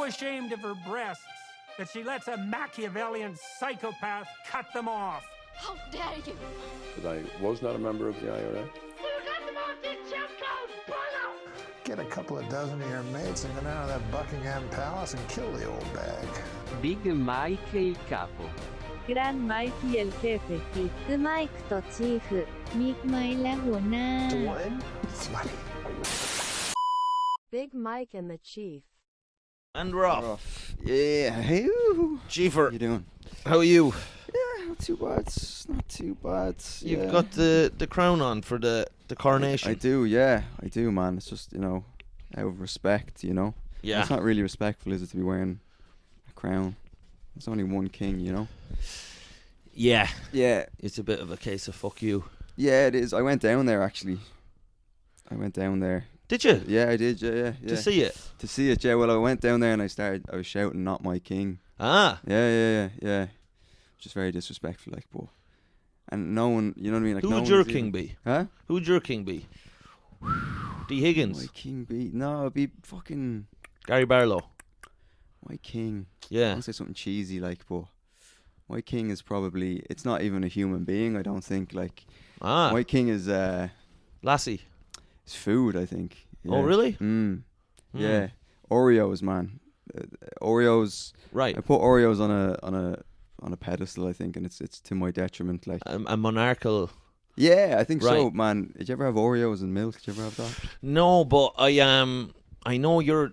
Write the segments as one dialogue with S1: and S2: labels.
S1: so ashamed of her breasts that she lets a Machiavellian psychopath cut them off.
S2: How dare you?
S3: But I was not a member of the IRA.
S4: Get a couple of dozen of your mates and go down to that Buckingham Palace and kill the old bag.
S5: Big Mike il capo.
S6: Gran Mikey el jefe. ビッグマイクとチーフ。ミクマイและหัวหน้า
S4: Funny.
S2: Big Mike and the Chief.
S7: And we're off.
S3: Yeah, hey,
S7: Chiefer,
S3: how you doing?
S7: how are you?
S3: Yeah, not too bad. Not too bad.
S7: You've got the crown on for the coronation.
S3: I do, yeah, I do, man. It's just, out of respect,
S7: Yeah.
S3: It's not really respectful, is it, to be wearing a crown? There's only one king,
S7: Yeah.
S3: Yeah.
S7: It's a bit of a case of fuck you.
S3: Yeah, it is. I went down there, actually.
S7: Did you?
S3: Yeah, I did, yeah.
S7: To see it?
S3: To see it, yeah. Well, I went down there and I was shouting, "Not my king."
S7: Ah.
S3: Yeah. Just very disrespectful, like, but. And no one, you know what I mean? Like,
S7: Who
S3: no
S7: would your
S3: one's
S7: king
S3: even-
S7: be?
S3: Huh?
S7: Who would your king be? D. Higgins?
S3: My king be... No, it'd be fucking...
S7: Gary Barlow?
S3: My king. I
S7: Yeah.
S3: want to say something cheesy, like, but... My king is probably... It's not even a human being, I don't think, like...
S7: Ah.
S3: My king is,
S7: Lassie?
S3: is food, I think.
S7: Oh,
S3: Yeah.
S7: really?
S3: Yeah. Oreos, man. Oreos...
S7: Right.
S3: I put Oreos on a pedestal, I think, and it's to my detriment, like...
S7: A monarchical...
S3: Yeah, I think so,
S7: Right.
S3: man. Did you ever have Oreos and milk? Did you ever have that?
S7: No, but I know you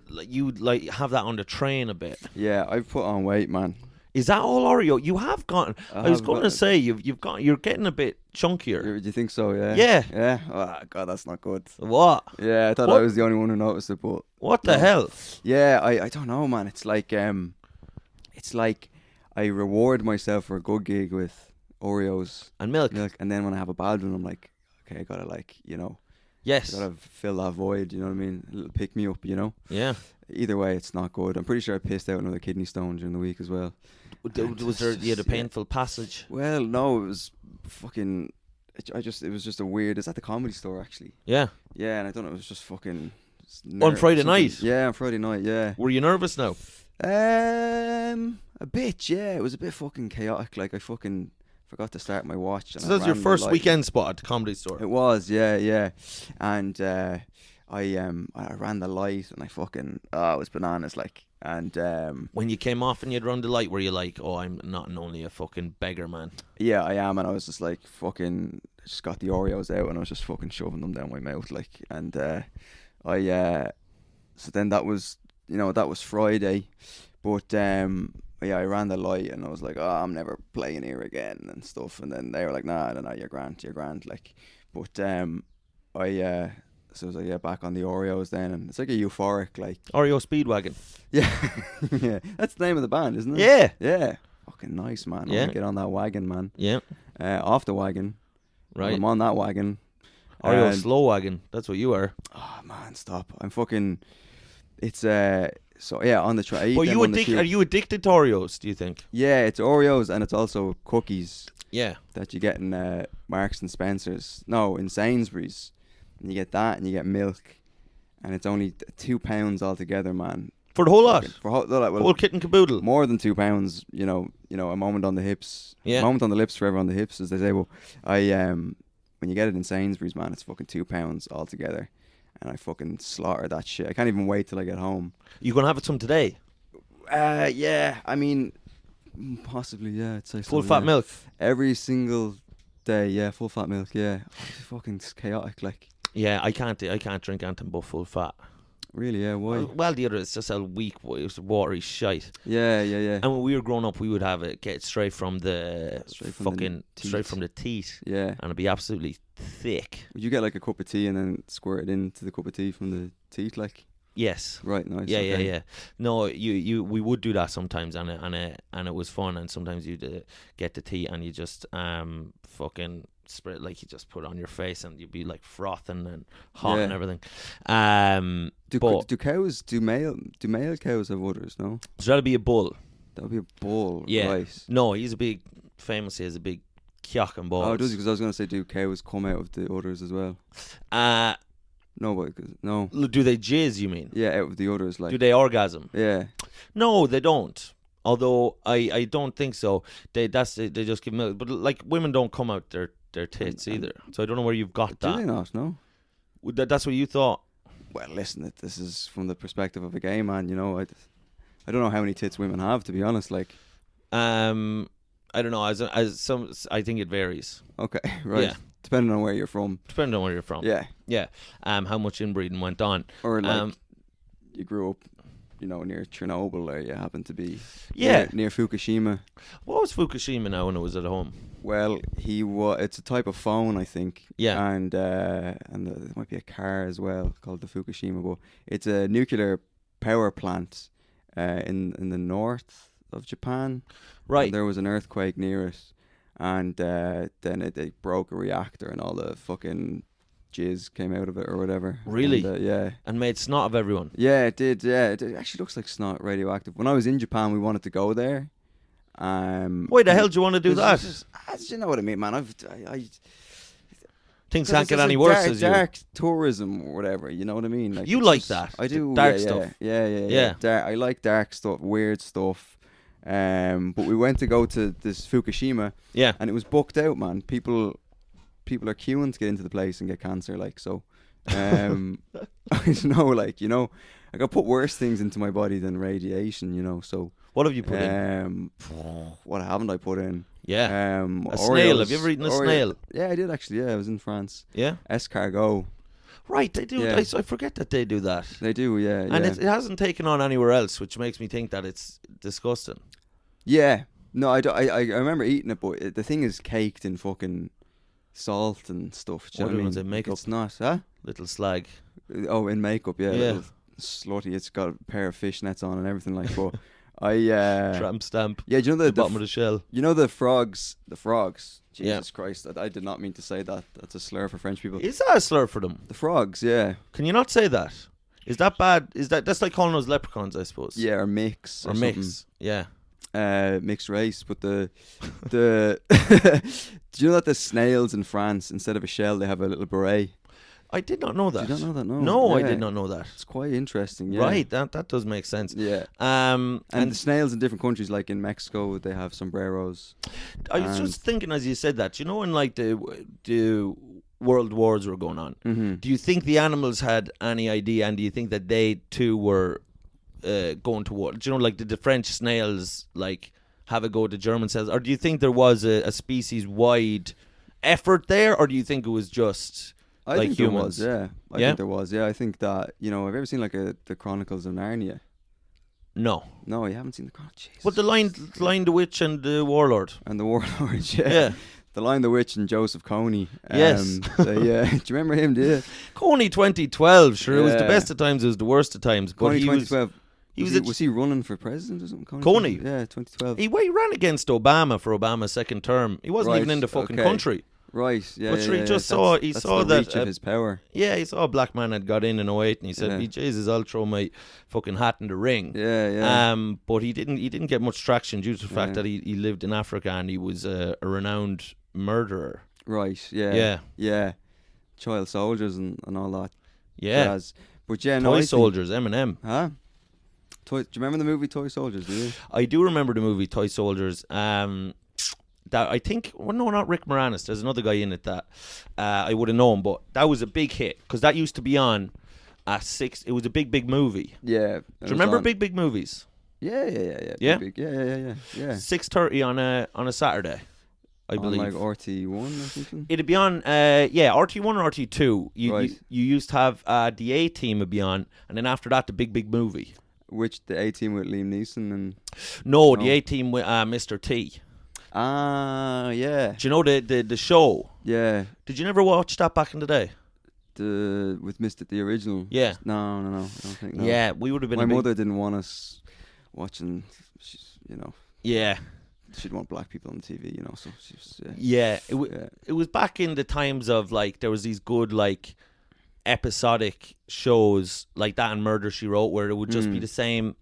S7: have that on the train a bit.
S3: Yeah, I've put on weight, man.
S7: Is that all Oreo? You have gotten... I was going to say, you're getting a bit chunkier.
S3: Do you think so? Yeah.
S7: Yeah.
S3: Yeah. Oh, God, that's not good.
S7: What?
S3: Yeah, I thought
S7: What?
S3: I was the only one who noticed it, but
S7: What the
S3: No.
S7: hell?
S3: yeah, I don't know, man. It's like I reward myself for a good gig with Oreos,
S7: And milk?
S3: milk, and then when I have a bad one, I'm like, okay, I gotta
S7: Yes.
S3: gotta fill that void. You know what I mean? A little pick me up.
S7: Yeah.
S3: Either way, it's not good. I'm pretty sure I pissed out another kidney stone during the week as well.
S7: Was there you had a painful passage?
S3: Well, no, it was fucking. It was just a weird. It's at the Comedy Store, actually.
S7: Yeah.
S3: Yeah, and I don't know. It was just fucking.
S7: On Friday night?
S3: Yeah, on Friday night. Yeah.
S7: Were you nervous now?
S3: A bit. Yeah, it was a bit fucking chaotic. Like I fucking forgot to start my watch. And
S7: So
S3: I
S7: that's your
S3: ran the
S7: first
S3: light.
S7: weekend spot at the Comedy Store?
S3: It was. Yeah. And I ran the light and I fucking it was bananas like. And
S7: When you came off and you'd run the light, were you like, oh, I'm not only a fucking beggar, man?
S3: yeah, I am, and I was just like fucking. I just got the Oreos out and I was just fucking shoving them down my mouth, like. And so then that was Friday, but I ran the light and I was like, oh, I'm never playing here again and stuff. And then they were like, nah, you're grand, like. But so I was like, yeah, back on the Oreos then, and it's like a euphoric, like.
S7: Oreo Speedwagon.
S3: Yeah, yeah, that's the name of the band, isn't it?
S7: Yeah.
S3: Yeah. Fucking nice, man. I
S7: Yeah.
S3: wanna get on that wagon, man.
S7: Yeah.
S3: Off the wagon.
S7: Right.
S3: I'm on that wagon.
S7: Oreo
S3: And-
S7: Slow Wagon. That's what you are.
S3: Oh man, stop! I'm fucking. It's So yeah, on the train.
S7: But are you addicted to Oreos, do you think?
S3: Yeah, it's Oreos and it's also cookies
S7: Yeah.
S3: that you get in Marks and Spencer's. No, in Sainsbury's. And you get that and you get milk, and it's only £2 altogether, man.
S7: For the whole lot?
S3: For
S7: Whole kit and caboodle?
S3: More than £2, you know, a moment on the hips.
S7: Yeah.
S3: A moment on the lips, forever on the hips, as they say. Well, when you get it in Sainsbury's, man, it's fucking £2 altogether. And I fucking slaughter that shit. I can't even wait till I get home.
S7: You gonna have some today?
S3: Yeah, I mean, possibly, yeah. I'd say
S7: Full
S3: so,
S7: fat
S3: yeah.
S7: milk?
S3: Every single day, yeah, full fat milk, yeah. It's fucking chaotic, like.
S7: Yeah, I can't drink anything but full fat.
S3: Really, yeah, why?
S7: Well, the other is just a weak, watery shite.
S3: Yeah.
S7: And when we were growing up, we would have it get straight from the
S3: Straight from the
S7: teat.
S3: Yeah.
S7: And it'd be absolutely thick.
S3: Would you get like a cup of tea and then squirt it into the cup of tea from the teeth, like?
S7: Yes.
S3: Right, nice.
S7: Yeah,
S3: okay.
S7: yeah. No, we would do that sometimes, and it was fun. And sometimes you'd get the tea and you just fucking spray it, like you just put it on your face, and you'd be like frothing and hot and everything.
S3: Do male cows have udders? No.
S7: So that'd be a bull.
S3: That would be a bull.
S7: Yeah.
S3: Right.
S7: No, he's famously has a big cock and balls.
S3: Oh, does he? Because I was going to say, do cows come out of the udders as well?
S7: No,
S3: No.
S7: do they jizz? You mean?
S3: Yeah, out of the udders, like.
S7: Do they orgasm?
S3: Yeah.
S7: No, they don't. Although I don't think so. They just give milk. But like women don't come out their tits either. So I don't know where you've got
S3: Do
S7: that.
S3: they not? No.
S7: That's what you thought.
S3: Well, listen, this is from the perspective of a gay man. You know, I don't know how many tits women have, to be honest. Like,
S7: I don't know. As some, I think it varies.
S3: okay, right.
S7: Yeah.
S3: Depending on where you're from.
S7: Depending on where you're from.
S3: Yeah.
S7: Yeah. How much inbreeding went on.
S3: Or like you grew up, near Chernobyl, or you happen to be near Fukushima.
S7: What was Fukushima now when it was at home?
S3: Well, it's a type of phone, I think.
S7: Yeah.
S3: And there might be a car as well called the Fukushima, but it's a nuclear power plant in the north of Japan.
S7: Right.
S3: And there was an earthquake near it, and then it broke a reactor, and all the fucking jizz came out of it or whatever.
S7: Really?
S3: And, yeah.
S7: And made snot of everyone.
S3: Yeah, it did. Yeah, it actually looks like snot radioactive. When I was in Japan, we wanted to go there.
S7: Why the hell do you want to do that?
S3: You know what I mean, man. I
S7: Things can't get any worse as
S3: dark tourism or whatever. You know what I mean?
S7: You
S3: it's
S7: like
S3: just-
S7: that?
S3: I do.
S7: Dark
S3: yeah,
S7: stuff.
S3: Yeah. I like dark stuff, weird stuff. But we went to go to this Fukushima.
S7: Yeah.
S3: And it was booked out, man. People are queuing to get into the place and get cancer, like so. I don't know, I got put worse things into my body than radiation, so.
S7: What have you put in?
S3: What haven't I put in?
S7: Yeah. A
S3: Oreos,
S7: snail. Have you ever eaten a snail?
S3: Yeah, I did actually. Yeah, I was in France.
S7: Yeah.
S3: Escargot.
S7: Right, they do.
S3: Yeah.
S7: I forget that they do that.
S3: They do, yeah.
S7: And
S3: yeah.
S7: it hasn't taken on anywhere else, which makes me think that it's disgusting.
S3: Yeah. No, I remember eating it, but the thing is caked in fucking salt and stuff. Do you
S7: What
S3: know what I
S7: ones
S3: mean?
S7: in makeup?
S3: It's not, huh?
S7: Little slag.
S3: Oh, in makeup, yeah.
S7: Yeah.
S3: Little slutty. It's got a pair of fishnets on and everything like. But
S7: Tramp stamp.
S3: yeah, do you know
S7: The bottom of the shell.
S3: You know the frogs. Jesus
S7: Yeah.
S3: Christ! I did not mean to say that. That's a slur for French people.
S7: Is that a slur for them?
S3: The frogs, yeah,
S7: Can you not say that? Is that bad? That's like calling us leprechauns, I suppose.
S3: yeah, or mix,
S7: Or mix. Yeah.
S3: mixed race. But the do you know that the snails in France, instead of a shell, they have a little beret?
S7: I did not know that.
S3: You don't know that? No.
S7: No, I
S3: Yeah.
S7: did not know that.
S3: It's quite interesting. Yeah.
S7: Right, that does make sense.
S3: Yeah.
S7: And
S3: And the snails in different countries, like in Mexico, they have sombreros.
S7: I was just thinking as you said that, when like the world wars were going on,
S3: Mm-hmm.
S7: do you think the animals had any idea, and do you think that they too were going to war? Do you know, like, did the French snails like have a go at the German snails, or do you think there was a species wide effort there, or do you think it was just
S3: I
S7: like
S3: think
S7: humans?
S3: there was, yeah. I
S7: Yeah?
S3: think there was, yeah. I think that, have you ever seen like the Chronicles of Narnia?
S7: No.
S3: No, you haven't seen the Chronicles.
S7: But the Lion, the Witch, and the Warlord.
S3: And the Warlord, yeah.
S7: Yeah.
S3: The Lion, the Witch, and Joseph Kony.
S7: Yes.
S3: Do you remember him, do you?
S7: Coney 2012, sure. It was the
S3: Yeah.
S7: best of times, it was the worst of times. But
S3: Kony
S7: he was
S3: 2012.
S7: he was
S3: Was he running for president or something?
S7: Coney?
S3: Yeah, 2012.
S7: He ran against Obama for Obama's second term. He wasn't even in the fucking country.
S3: Right, yeah.
S7: But sure, he
S3: yeah,
S7: just
S3: yeah.
S7: saw-
S3: That's-
S7: he
S3: that's
S7: saw
S3: the
S7: that,
S3: reach of his power.
S7: Yeah, he saw a black man had got in 08, and he said,
S3: Yeah.
S7: Jesus, I'll throw my fucking hat in the ring.
S3: Yeah, yeah.
S7: But he didn't get much traction due to the fact
S3: Yeah.
S7: that he lived in Africa and he was a renowned murderer.
S3: Right, yeah.
S7: Yeah.
S3: Yeah. Child soldiers and all that.
S7: Yeah.
S3: Jazz. But yeah, no,
S7: Toy
S3: I think-
S7: Soldiers, Eminem.
S3: Huh? Do you remember the movie Toy Soldiers, do you?
S7: I do remember the movie Toy Soldiers. That I think, well, no, not Rick Moranis. There's another guy in it that I would have known, but that was a big hit because that used to be on at 6. It was a big movie.
S3: Yeah.
S7: Do you remember big movies?
S3: Yeah.
S7: Yeah?
S3: Big. Yeah.
S7: 6:30 on a Saturday, I believe.
S3: On like RT1 or something?
S7: It'd be on, RT1 or RT2. You
S3: Right.
S7: you used to have the A Team would be on, and then after that the big movie.
S3: Which the A-Team with Liam Neeson and...
S7: No, the
S3: Oh.
S7: A Team with Mr. T.
S3: Ah, yeah.
S7: Do you know the show?
S3: Yeah.
S7: Did you never watch that back in the day?
S3: With the original.
S7: Yeah.
S3: No. I don't think, no.
S7: Yeah, we would have been.
S3: My
S7: a big-
S3: mother didn't want us watching,
S7: Yeah.
S3: she'd want black people on TV, so she was,
S7: Yeah,
S3: Yeah.
S7: it was back in the times of like there was these good like episodic shows like that and Murder She Wrote where it would just be the same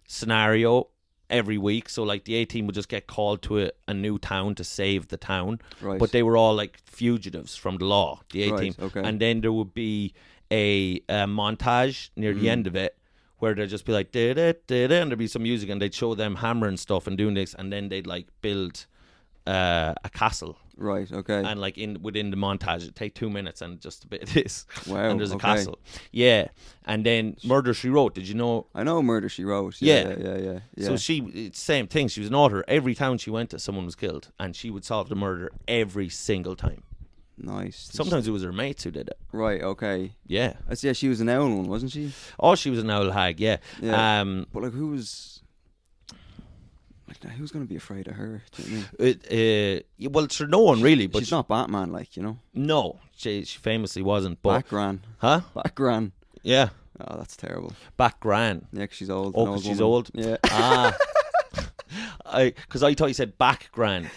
S7: scenario every week. So like the A-Team would just get called to a new town to save the town,
S3: Right.
S7: but they were all like fugitives from the law. The A-Team,
S3: Right, okay.
S7: and then there would be a montage near the end of it where they'd just be like, da-da-da-da, and there'd be some music, and they'd show them hammering stuff and doing this, and then they'd like build a castle.
S3: Right. Okay.
S7: And like within the montage, it'd take 2 minutes and just a bit of this.
S3: Wow.
S7: And there's a
S3: okay.
S7: castle. Yeah. And then Murder, She Wrote. Did you know?
S3: I know Murder, She Wrote.
S7: Yeah.
S3: Yeah.
S7: So it's same thing. She was an author. Every town she went to, someone was killed, and she would solve the murder every single time.
S3: Nice.
S7: Sometimes it was her mates who did it.
S3: Right. Okay.
S7: Yeah.
S3: Yeah, she was an owl one, wasn't she?
S7: Oh, she was an owl hag. Yeah.
S3: Yeah. But like, who's going to be afraid of her? Do you know what I mean?
S7: Well, sure, no one really. But
S3: she's not Batman, like, you know.
S7: No, she famously wasn't. But
S3: Backgran.
S7: Huh?
S3: Backgran.
S7: Yeah.
S3: Oh, that's terrible.
S7: Backgran.
S3: Yeah, 'cause she's old.
S7: Oh, 'cause she's
S3: woman.
S7: old.
S3: Yeah.
S7: Because I thought you said backgran.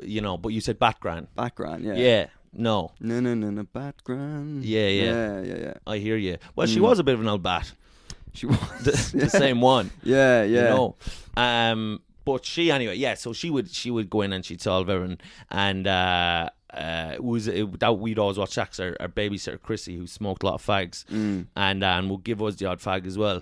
S7: You know, but you said Batgran.
S3: Backgran. Yeah.
S7: Yeah. No.
S3: No. Backgran.
S7: Yeah.
S3: Yeah.
S7: I hear you. Well, she was a bit of an old bat.
S3: She was
S7: The same one.
S3: Yeah.
S7: You know. But she anyway. Yeah. So she would go in and she'd solve everything. And that we'd always watch Jack's our babysitter Chrissy, who smoked a lot of fags, and would give us the odd fag as well.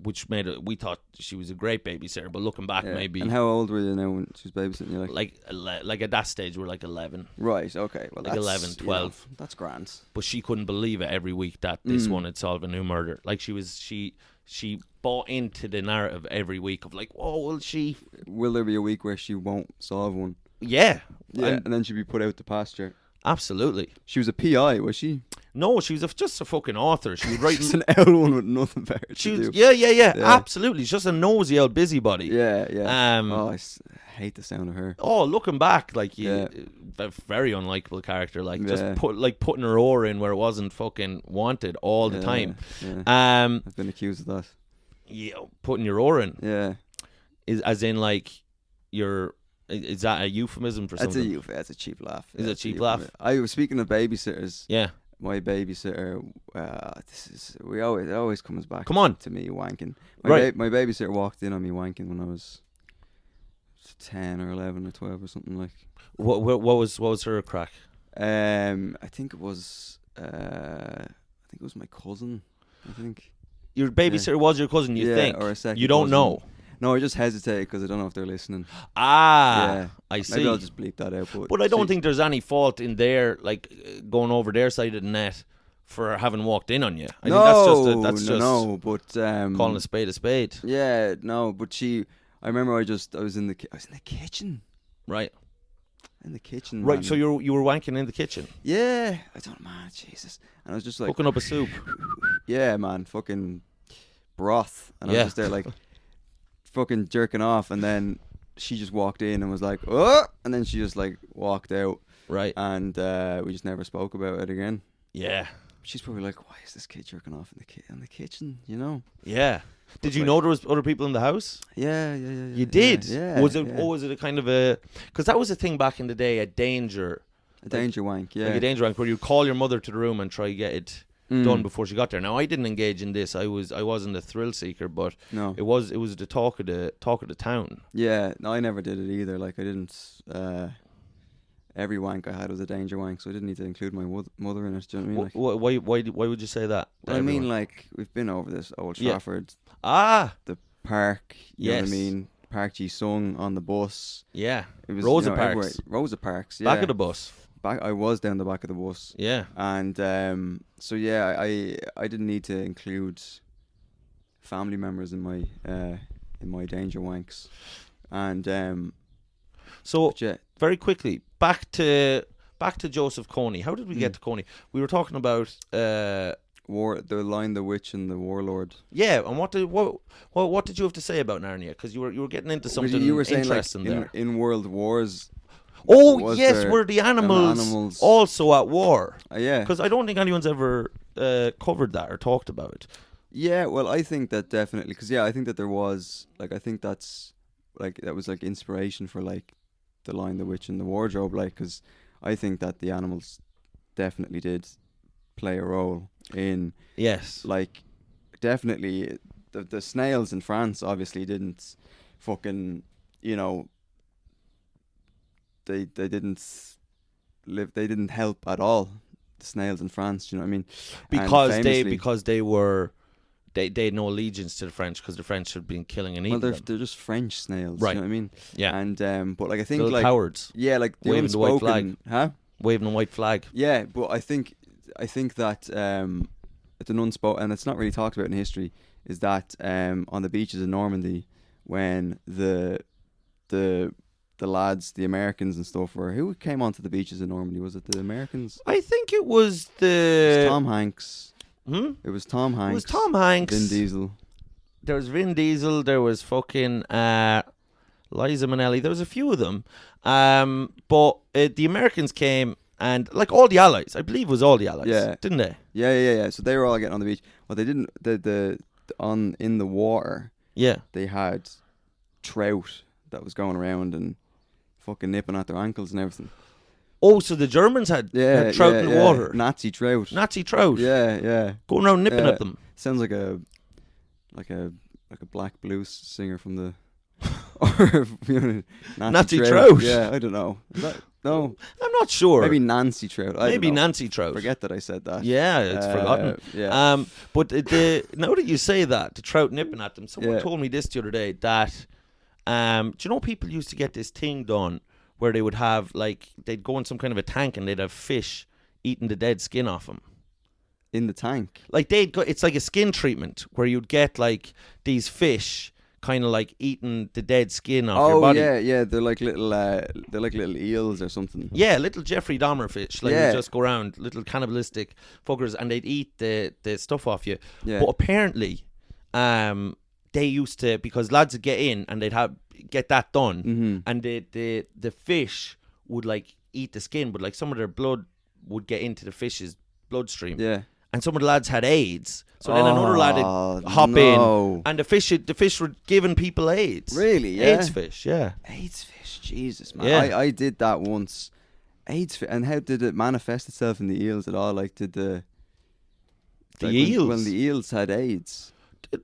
S7: Which made it. We thought she was a great babysitter, but looking back, maybe.
S3: And how old were you now when she was babysitting you?
S7: Like at that stage, we're like 11.
S3: Right. Okay. Well,
S7: Like
S3: that's
S7: 11, 12.
S3: You know, that's grand.
S7: But she couldn't believe it every week that this one had solved a new murder. Like she bought into the narrative every week of like, oh, will
S3: there be a week where she won't solve one?
S7: Yeah.
S3: And then she'd be put out to pasture.
S7: Absolutely.
S3: She was a PI, was she?
S7: No, she was just a fucking author. She would write.
S3: Just an L one with nothing better to do.
S7: Yeah. Absolutely. She's just a nosy old busybody.
S3: Yeah.
S7: I
S3: hate the sound of her.
S7: Oh, looking back, like a very unlikable character. Like just putting her oar in where it wasn't fucking wanted all the time.
S3: Yeah. I've been accused of that.
S7: Yeah, putting your oar in.
S3: Yeah.
S7: Is as in like your. Is that a euphemism for something?
S3: That's a cheap laugh.
S7: Is it a cheap laugh?
S3: I was speaking of babysitters.
S7: Yeah.
S3: My babysitter. It always comes back.
S7: Come on.
S3: To me wanking.
S7: Right.
S3: My babysitter walked in on me wanking when I was 10 or 11 or 12 or something like.
S7: What was her crack?
S3: I think it was my cousin. I think.
S7: Your babysitter was your cousin. You think?
S3: Or a second.
S7: You don't
S3: cousin.
S7: know.
S3: No, I just hesitate because I don't know if they're listening.
S7: I see.
S3: Maybe I'll just bleep that out.
S7: But I don't think there's any fault in their going over their side of the net for having walked in on you. I think that's just
S3: but
S7: calling a spade a spade.
S3: Yeah, no, but I remember I was in the kitchen.
S7: Right.
S3: In the kitchen.
S7: Right,
S3: man.
S7: so you were wanking in the kitchen.
S3: Yeah, I don't man, Jesus. And I was just like
S7: hooking up a soup.
S3: Yeah, man, fucking broth. And I was just there like fucking jerking off, and then she just walked in and was like, oh, and then she just like walked out.
S7: Right.
S3: And we just never spoke about it again.
S7: Yeah.
S3: She's probably like, why is this kid jerking off in the kitchen, you know?
S7: Yeah. Did you know there was other people in the house?
S3: Yeah.
S7: You did?
S3: Yeah.
S7: Was it a kind of a... Because that was a thing back in the day, a danger
S3: wank, yeah.
S7: Like a danger wank, where you call your mother to the room and try to get it done before she got there. Now, I didn't engage in this. I wasn't a thrill seeker, but
S3: no.
S7: it was the talk of the town.
S3: Yeah, no, I never did it either. Like, I didn't... every wank I had was a danger wank, so I didn't need to include my mother in it. Do you know what I mean?
S7: Why would you say that?
S3: Well, I mean, like, we've been over this Old Trafford.
S7: Yeah.
S3: The park. You know what I
S7: Yes.
S3: mean? Park G Sung on the bus.
S7: Yeah.
S3: It was
S7: Rosa Parks.
S3: everywhere. Rosa Parks. Yeah.
S7: Back of the bus.
S3: I was down the back of the bus.
S7: Yeah.
S3: And so yeah, I didn't need to include family members in my danger wanks. And
S7: so
S3: yeah.
S7: Very quickly, back to Joseph Coney. How did we get to Coney? We were talking about
S3: the Lion, the Witch, and the Warlord.
S7: Yeah, and what did you have to say about Narnia? Because you were getting into something
S3: you were saying
S7: interesting
S3: like
S7: there.
S3: In World Wars.
S7: Oh yes, were the animals also at war?
S3: Yeah,
S7: because I don't think anyone's ever covered that or talked about it.
S3: Yeah, well, I think that definitely, because I think that there was I think that was inspiration for the Lion, the Witch, and the Wardrobe, because I think that the animals definitely did play a role in.
S7: Yes,
S3: definitely the snails in France obviously didn't fucking they didn't help at all, the snails in France. Do you know what I mean?
S7: Because they they had no allegiance to the French because the French had been killing and eating
S3: Well,
S7: them.
S3: they're just French snails.
S7: Right.
S3: You know what I mean?
S7: Yeah.
S3: And but like I think
S7: Little
S3: like
S7: cowards
S3: yeah, like the
S7: waving the white
S3: unspoken, huh?
S7: waving a white flag.
S3: Yeah, but I think that it's an unspoken, and it's not really talked about in history, is that on the beaches in Normandy when the lads, the Americans and stuff who came onto the beaches in Normandy? Was it the Americans?
S7: I think it was
S3: It was Tom Hanks. It was Tom Hanks.
S7: It was Tom Hanks.
S3: Vin Diesel.
S7: There was Vin Diesel. There was fucking Liza Minnelli. There was a few of them. But the Americans came and like all the Allies, I believe it was all the Allies.
S3: Yeah.
S7: Didn't they?
S3: Yeah. So they were all getting on the beach. Well, they didn't. In the water,
S7: Yeah.
S3: they had trout that was going around and fucking nipping at their ankles and everything.
S7: Oh, so the Germans had trout in the water.
S3: Nazi trout.
S7: Nazi trout.
S3: Yeah.
S7: Going around nipping at them.
S3: Sounds like a black blues singer from the or
S7: Nazi Trout.
S3: Yeah, I don't know. No,
S7: I'm not sure.
S3: maybe Nancy Trout. I
S7: Maybe
S3: don't know.
S7: Nancy Trout.
S3: Forget that I said that.
S7: Yeah, it's forgotten.
S3: Yeah.
S7: But now that you say that, the trout nipping at them, someone told me this the other day that, do you know people used to get this thing done where they would have like they'd go in some kind of a tank and they'd have fish eating the dead skin off them.
S3: In the tank.
S7: Like it's like a skin treatment where you'd get like these fish kind of like eating the dead skin off your body.
S3: yeah, they're like little eels or something.
S7: Yeah, little Jeffrey Dahmer fish. Like
S3: Yeah.
S7: you just go around, little cannibalistic fuckers, and they'd eat the stuff off you.
S3: Yeah.
S7: But apparently, they used to, because lads would get in and they'd get that done, and the fish would like eat the skin, but like some of their blood would get into the fish's bloodstream.
S3: Yeah.
S7: And some of the lads had AIDS, so then another lad would hop in, and the fish were giving people AIDS.
S3: Really? Yeah.
S7: AIDS fish, yeah.
S3: AIDS fish, Jesus, man.
S7: Yeah.
S3: I did that once. AIDS fish, and how did it manifest itself in the eels at all? Like, did the
S7: eels?
S3: when the eels had AIDS?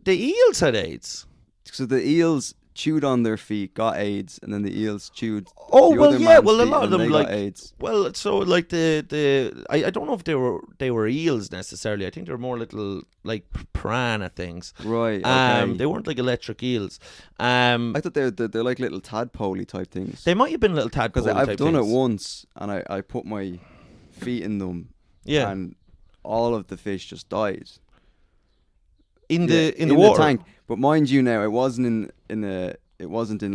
S7: The eels had AIDS.
S3: So the eels chewed on their feet, got AIDS, and then the eels chewed.
S7: Oh
S3: the
S7: well,
S3: other
S7: yeah.
S3: man's
S7: Well, a
S3: feet
S7: lot of
S3: and
S7: them
S3: they
S7: like
S3: got AIDS.
S7: Well, so like I don't know if they were eels necessarily. I think they were more little like piranha things.
S3: Right. Okay.
S7: They weren't like electric eels.
S3: I thought they're like little tadpole type things.
S7: They might have been little tadpole.
S3: Because I've
S7: type
S3: done
S7: things.
S3: it once, and I put my feet in them.
S7: Yeah.
S3: And all of the fish just died.
S7: In the water.
S3: The tank. But mind you, now it wasn't in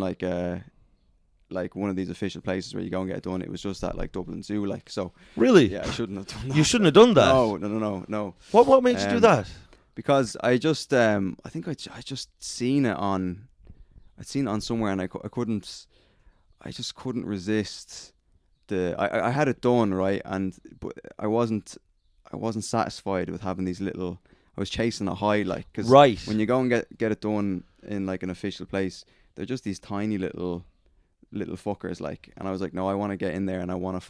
S3: like one of these official places where you go and get it done. It was just at like Dublin Zoo, like so.
S7: Really?
S3: Yeah, I shouldn't have done that.
S7: You shouldn't have done that.
S3: No.
S7: What made you do that?
S3: Because I just I think I just seen it on. I'd seen it on somewhere, and I just couldn't resist I had it done, right, but I wasn't satisfied with having these little. I was chasing a high, like, because
S7: Right.
S3: when you go and get it done in like an official place, they're just these tiny little fuckers, like, and I was like, no, I want to get in there and I want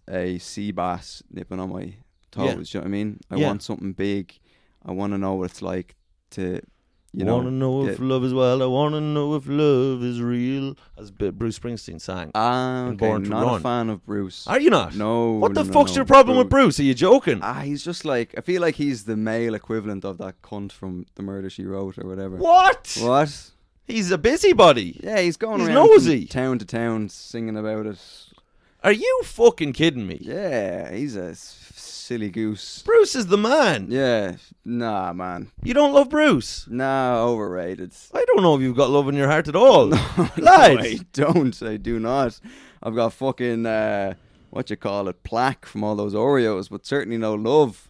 S3: a sea bass nipping on my toes.
S7: Yeah.
S3: You know what I mean? I
S7: Yeah.
S3: want something big. I want to know what it's like to.
S7: I want to know if love is wild. I want to know if love is real. As Bruce Springsteen sang.
S3: Okay.
S7: Born to
S3: Not
S7: Run.
S3: a fan of Bruce.
S7: Are you not?
S3: No.
S7: What the
S3: no,
S7: fuck's
S3: no.
S7: your problem with Bruce? Are you joking?
S3: He's just like, I feel like he's the male equivalent of that cunt from The Murder, She Wrote or whatever.
S7: What?
S3: What?
S7: He's a busybody.
S3: Yeah, he's going
S7: He's
S3: around
S7: nosy.
S3: from town to town singing about it.
S7: Are you fucking kidding me?
S3: Yeah, he's a silly goose.
S7: Bruce is the man.
S3: Yeah, nah, man.
S7: You don't love Bruce?
S3: Nah, overrated.
S7: I don't know if you've got love in your heart at all.
S3: No,
S7: Lads.
S3: I don't. I do not. I've got fucking, plaque from all those Oreos, but certainly no love.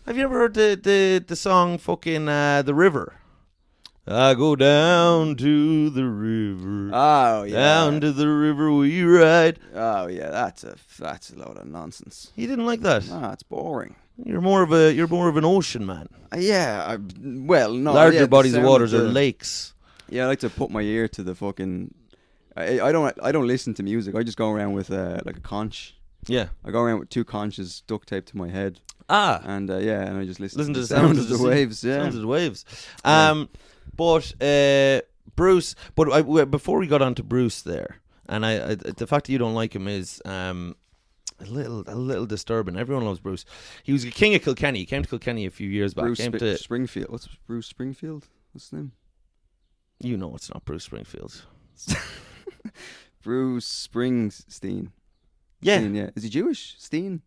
S7: Have you ever heard the song fucking The River? I go down to the river.
S3: Oh, yeah.
S7: Down to the river we ride.
S3: Oh, yeah, that's a load of nonsense.
S7: You didn't like that?
S3: Ah, it's boring.
S7: You're more of an ocean man.
S3: Yeah,
S7: Larger bodies of waters are lakes.
S3: Yeah, I like to put my ear to the fucking. I don't listen to music. I just go around with like a conch.
S7: Yeah.
S3: I go around with two conches duct taped to my head.
S7: Ah.
S3: And and I just listen
S7: to
S3: the sound of the waves. Yeah.
S7: Sounds of the waves.
S3: Yeah.
S7: But Bruce. But before we got on to Bruce there, and the fact that you don't like him is a little disturbing. Everyone loves Bruce. He was the king of Kilkenny. He came to Kilkenny a few years back.
S3: Bruce
S7: Came to,
S3: Springfield. What's Bruce Springfield? What's his name?
S7: you know, it's not Bruce Springfield.
S3: Bruce Springsteen.
S7: Yeah.
S3: Steen, yeah. Is he Jewish? Steen?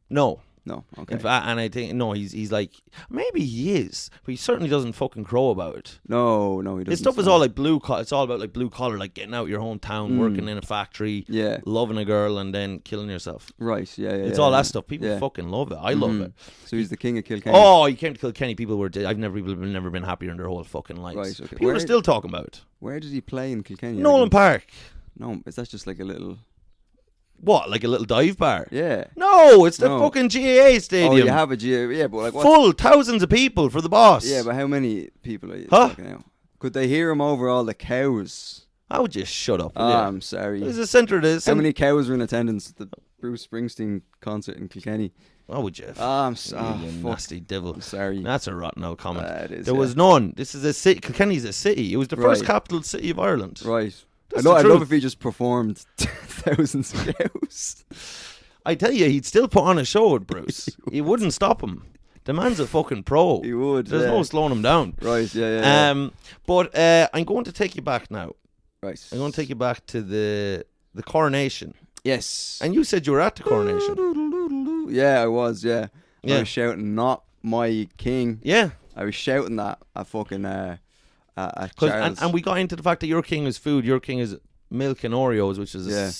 S7: No.
S3: No. Okay.
S7: In fact, and I think no, he's like maybe he is, but he certainly doesn't fucking crow about it.
S3: No, he doesn't.
S7: His stuff is all like blue collar. It's all about like blue collar, like getting out of your hometown, working in a factory,
S3: Yeah.
S7: loving a girl, and then killing yourself.
S3: Right. Yeah.
S7: It's
S3: yeah,
S7: all
S3: yeah.
S7: that stuff. People
S3: Yeah.
S7: fucking love it. I love it.
S3: So he's the king of Kilkenny.
S7: Oh, he came to Kilkenny. People were. I've never been happier in their whole fucking lives.
S3: Right, okay.
S7: People are
S3: Where-
S7: still talking about it.
S3: Where did he play in Kilkenny?
S7: Nolan Park.
S3: No, is that just like a little?
S7: What, like a little dive bar?
S3: Yeah.
S7: No, it's the
S3: No.
S7: fucking GAA stadium.
S3: Oh, you have a yeah, but like what?
S7: Full, thousands of people for the boss.
S3: Yeah, but how many people are you
S7: Huh?
S3: talking about? Could they hear him over all the cows?
S7: How would you shut up?
S3: Oh,
S7: will ya?
S3: I'm sorry.
S7: There's a centre of this.
S3: How many cows were in attendance at the Bruce Springsteen concert in Kilkenny?
S7: How would you?
S3: You
S7: you nasty devil.
S3: I'm sorry.
S7: That's a rotten old comment.
S3: It is,
S7: There
S3: yeah.
S7: was none. This is a city. Kilkenny's a city. It was the first
S3: Right.
S7: capital city of Ireland.
S3: Right.
S7: That's
S3: I
S7: the
S3: love
S7: truth.
S3: if he just performed thousands of cows.
S7: I tell you, he'd still put on a show with Bruce. He wouldn't stop him. The man's a fucking pro.
S3: He would.
S7: There's
S3: yeah.
S7: no slowing him down.
S3: Right. Yeah.
S7: But I'm going to take you back now.
S3: Right.
S7: I'm going to take you back to the coronation.
S3: Yes.
S7: And you said you were at the coronation.
S3: Yeah, I was. Yeah.
S7: Yeah.
S3: I was shouting, "Not my king."
S7: Yeah.
S3: I was shouting that at fucking at
S7: 'Cause-
S3: Charles.
S7: and we got into the fact that your king is food. Your king is milk and Oreos, which is
S3: Yeah.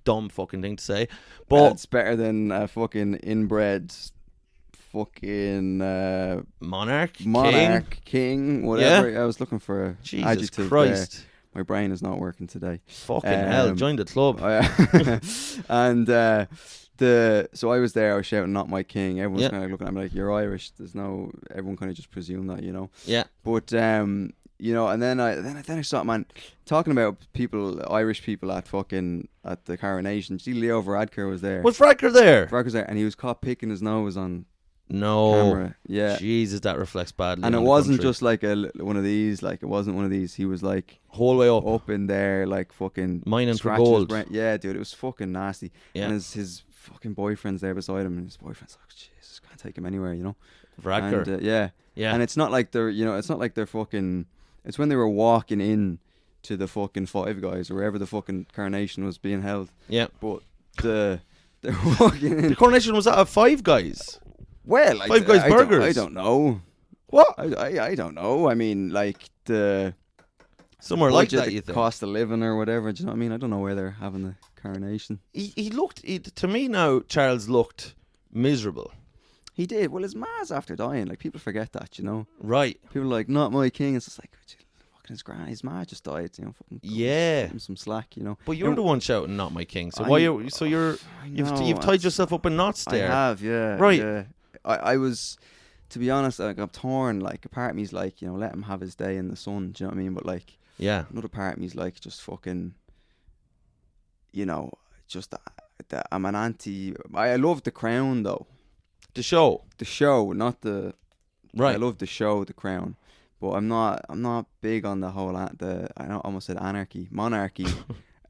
S7: dumb fucking thing to say. But
S3: it's better than fucking inbred fucking
S7: monarch,
S3: king, whatever. I was looking for a
S7: Jesus
S3: adjective
S7: Christ.
S3: there. My brain is not working today.
S7: Fucking hell, join the club.
S3: And so I was there, I was shouting, "Not my king." Everyone's
S7: Yeah.
S3: kind of looking at me like, "You're Irish." Everyone kind of just presumed that, you know.
S7: Yeah.
S3: But you know, and then I saw, man, talking about Irish people at the coronation. See, Leo Varadkar was there.
S7: Was Fracker there?
S3: Varadkar was there, and he was caught picking his nose on
S7: No.
S3: camera. Yeah.
S7: Jesus, that reflects badly.
S3: And it
S7: on the
S3: wasn't
S7: country.
S3: just like one of these. Like, it wasn't one of these. He was like
S7: whole way up.
S3: in there, like fucking
S7: Mining for
S3: scratching his
S7: gold.
S3: brain. Yeah, dude, it was fucking nasty.
S7: Yeah.
S3: And his fucking boyfriend's there beside him, and his boyfriend's like, Jesus, can't take him anywhere, you know.
S7: Varadkar.
S3: And, yeah.
S7: Yeah.
S3: And it's not like they're fucking. It's when they were walking in to the fucking Five Guys or wherever the fucking coronation was being held.
S7: Yeah.
S3: But they're walking in.
S7: The coronation was at a Five Guys.
S3: Well,
S7: Five Guys burgers.
S3: I don't know.
S7: What?
S3: I don't know. I mean, like the
S7: Somewhere like
S3: budget,
S7: that,
S3: the
S7: you think?
S3: cost of living or whatever. Do you know what I mean? I don't know where they're having the coronation.
S7: He looked, to me now, Charles looked miserable.
S3: He did. Well, his ma's after dying. Like, people forget that, you know.
S7: Right.
S3: People are like, "Not my king." It's just like, fucking his ma just died, you know. Fucking
S7: Yeah.
S3: give him some slack, you know.
S7: But you're the one shouting, "Not my king." So
S3: I-
S7: why?
S3: I
S7: You've
S3: know,
S7: tied yourself up in knots
S3: I
S7: there.
S3: have, yeah.
S7: Right.
S3: Yeah. I was, to be honest, like, I'm torn. Like, a part of me's like, you know, let him have his day in the sun. Do you know what I mean? But like,
S7: Yeah.
S3: another part of me's like, just fucking, you know, just I'm an anti. I love The Crown though.
S7: The show.
S3: The show, not the.
S7: Right.
S3: I love the show, The Crown, but I'm not big on the whole I almost said monarchy. To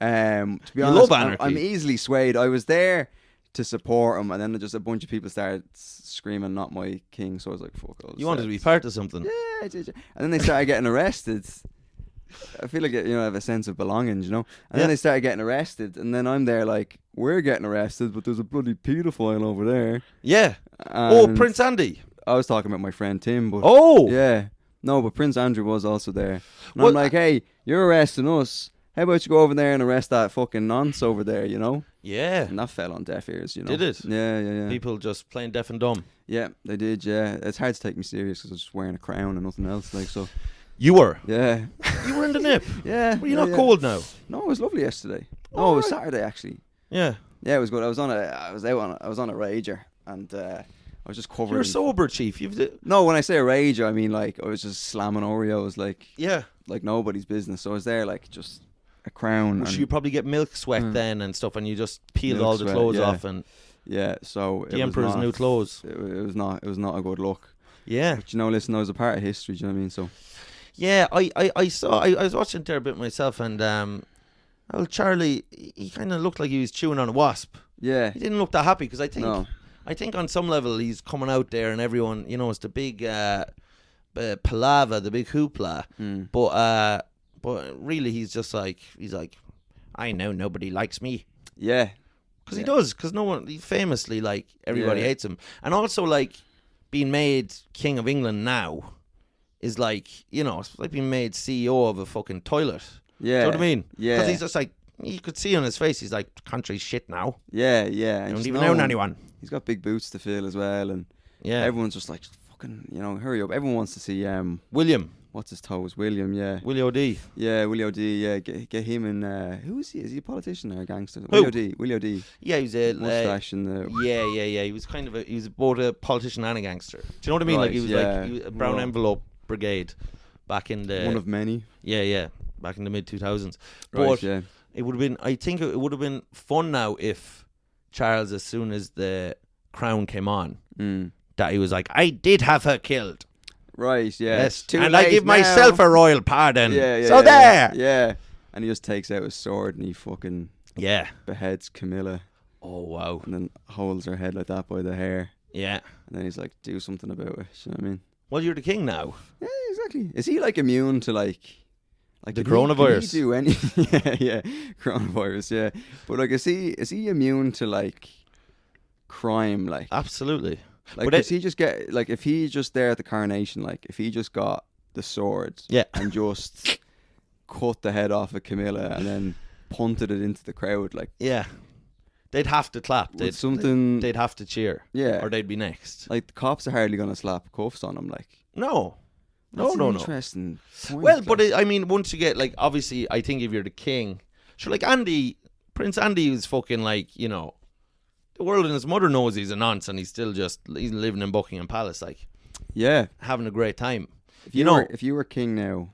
S3: be
S7: You
S3: honest,
S7: love anarchy.
S3: I'm easily swayed. I was there to support him, and then just a bunch of people started screaming, "Not my king!" So I was like, "Fuck!"
S7: You wanted to be part of something.
S3: Yeah, I did. And then they started getting arrested. I feel like, you know, I have a sense of belonging, you know. And then they started getting arrested, and then I'm there like, "We're getting arrested, but there's a bloody paedophile over there."
S7: Yeah.
S3: And
S7: Prince Andy.
S3: I was talking about my friend Tim, but
S7: Oh.
S3: yeah, no, but Prince Andrew was also there. And
S7: Well,
S3: I'm like, "Hey, you're arresting us. How about you go over there and arrest that fucking nonce over there?" You know.
S7: Yeah.
S3: And that fell on deaf ears, you know.
S7: Did it?
S3: Yeah.
S7: People just plain deaf and dumb.
S3: Yeah, they did. Yeah, it's hard to take me serious because I was just wearing a crown and nothing else. Like, so.
S7: You were.
S3: Yeah.
S7: You were in the nip.
S3: Yeah.
S7: Were you
S3: yeah,
S7: not cold now?
S3: No, it was lovely yesterday. No,
S7: Oh,
S3: it was
S7: right.
S3: Saturday actually.
S7: Yeah.
S3: Yeah, it was good. I was on a rager, and I was just covered.
S7: You're
S3: in-
S7: sober, Chief.
S3: No, when I say a rager, I mean like I was just slamming Oreos like
S7: Yeah.
S3: nobody's business. So I was there like just a crown.
S7: Which
S3: and-
S7: you probably get milk sweat then and stuff, and you just peeled
S3: Milk
S7: all the
S3: sweat,
S7: clothes
S3: yeah.
S7: off and
S3: Yeah, so
S7: the Emperor's new clothes.
S3: It was not a good look.
S7: Yeah.
S3: But you know, listen, I was a part of history. Do you know what I mean? So
S7: Yeah, I was watching there a bit myself, and well, Charlie, he kind of looked like he was chewing on a wasp.
S3: Yeah.
S7: He didn't look that happy because
S3: No.
S7: I think on some level he's coming out there and everyone, you know, it's the big palaver, the big hoopla. But really he's like, I know nobody likes me.
S3: Yeah.
S7: Because he does, because no one, he famously, like, everybody hates him. And also, like, being made King of England now is like, you know, it's like being made CEO of a fucking toilet.
S3: Yeah.
S7: Do you know what I mean?
S3: Yeah.
S7: Because he's just like, you could see on his face, he's like, the country's shit now.
S3: Yeah, yeah.
S7: I don't even own anyone.
S3: He's got big boots to fill as well, and everyone's just like, fucking, you know, hurry up. Everyone wants to see
S7: William.
S3: What's his toes? William, yeah.
S7: Willie O'D.
S3: Yeah, Willie O'D, yeah. Get him in. Who is he? Is he a politician or a gangster? Willie O'D. Willie O'D.
S7: Yeah, he was a
S3: mustache and the.
S7: Yeah. He was he was both a politician and a gangster. Do you know what I mean?
S3: Right,
S7: like he was like a brown envelope brigade back in the
S3: one of many.
S7: Yeah, back in the mid 2000s.
S3: Right,
S7: but
S3: yeah.
S7: it would have been. I think it would have been fun now if Charles, as soon as the crown came on, that he was like, I did have her killed.
S3: Right, yeah.
S7: Yes, and I give myself a royal pardon.
S3: Yeah.
S7: So there.
S3: Yeah. And he just takes out his sword and he fucking beheads Camilla.
S7: Oh wow.
S3: And then holds her head like that by the hair.
S7: Yeah.
S3: And then he's like, do something about it. You know what I mean?
S7: Well, you're the king now.
S3: Yeah, exactly. Is he like immune to like
S7: the coronavirus?
S3: Can he do any? yeah, coronavirus. Yeah, but like, is he immune to like crime? Like,
S7: absolutely.
S3: Like, does he just get like, if he's just there at the coronation, like if he just got the sword, and just cut the head off of Camilla and then punted it into the crowd, like,
S7: they'd have to clap. They'd have to cheer.
S3: Yeah,
S7: or they'd be next.
S3: Like, the cops are hardly gonna slap cuffs on him. Like,
S7: no.
S3: Interesting point,
S7: well,
S3: like.
S7: but I mean, once you get like, obviously, I think if you're the king, sure, like Prince Andy is fucking like, you know, the world and his mother knows he's a nonce and he's living in Buckingham Palace, like, having a great time.
S3: If you were king now,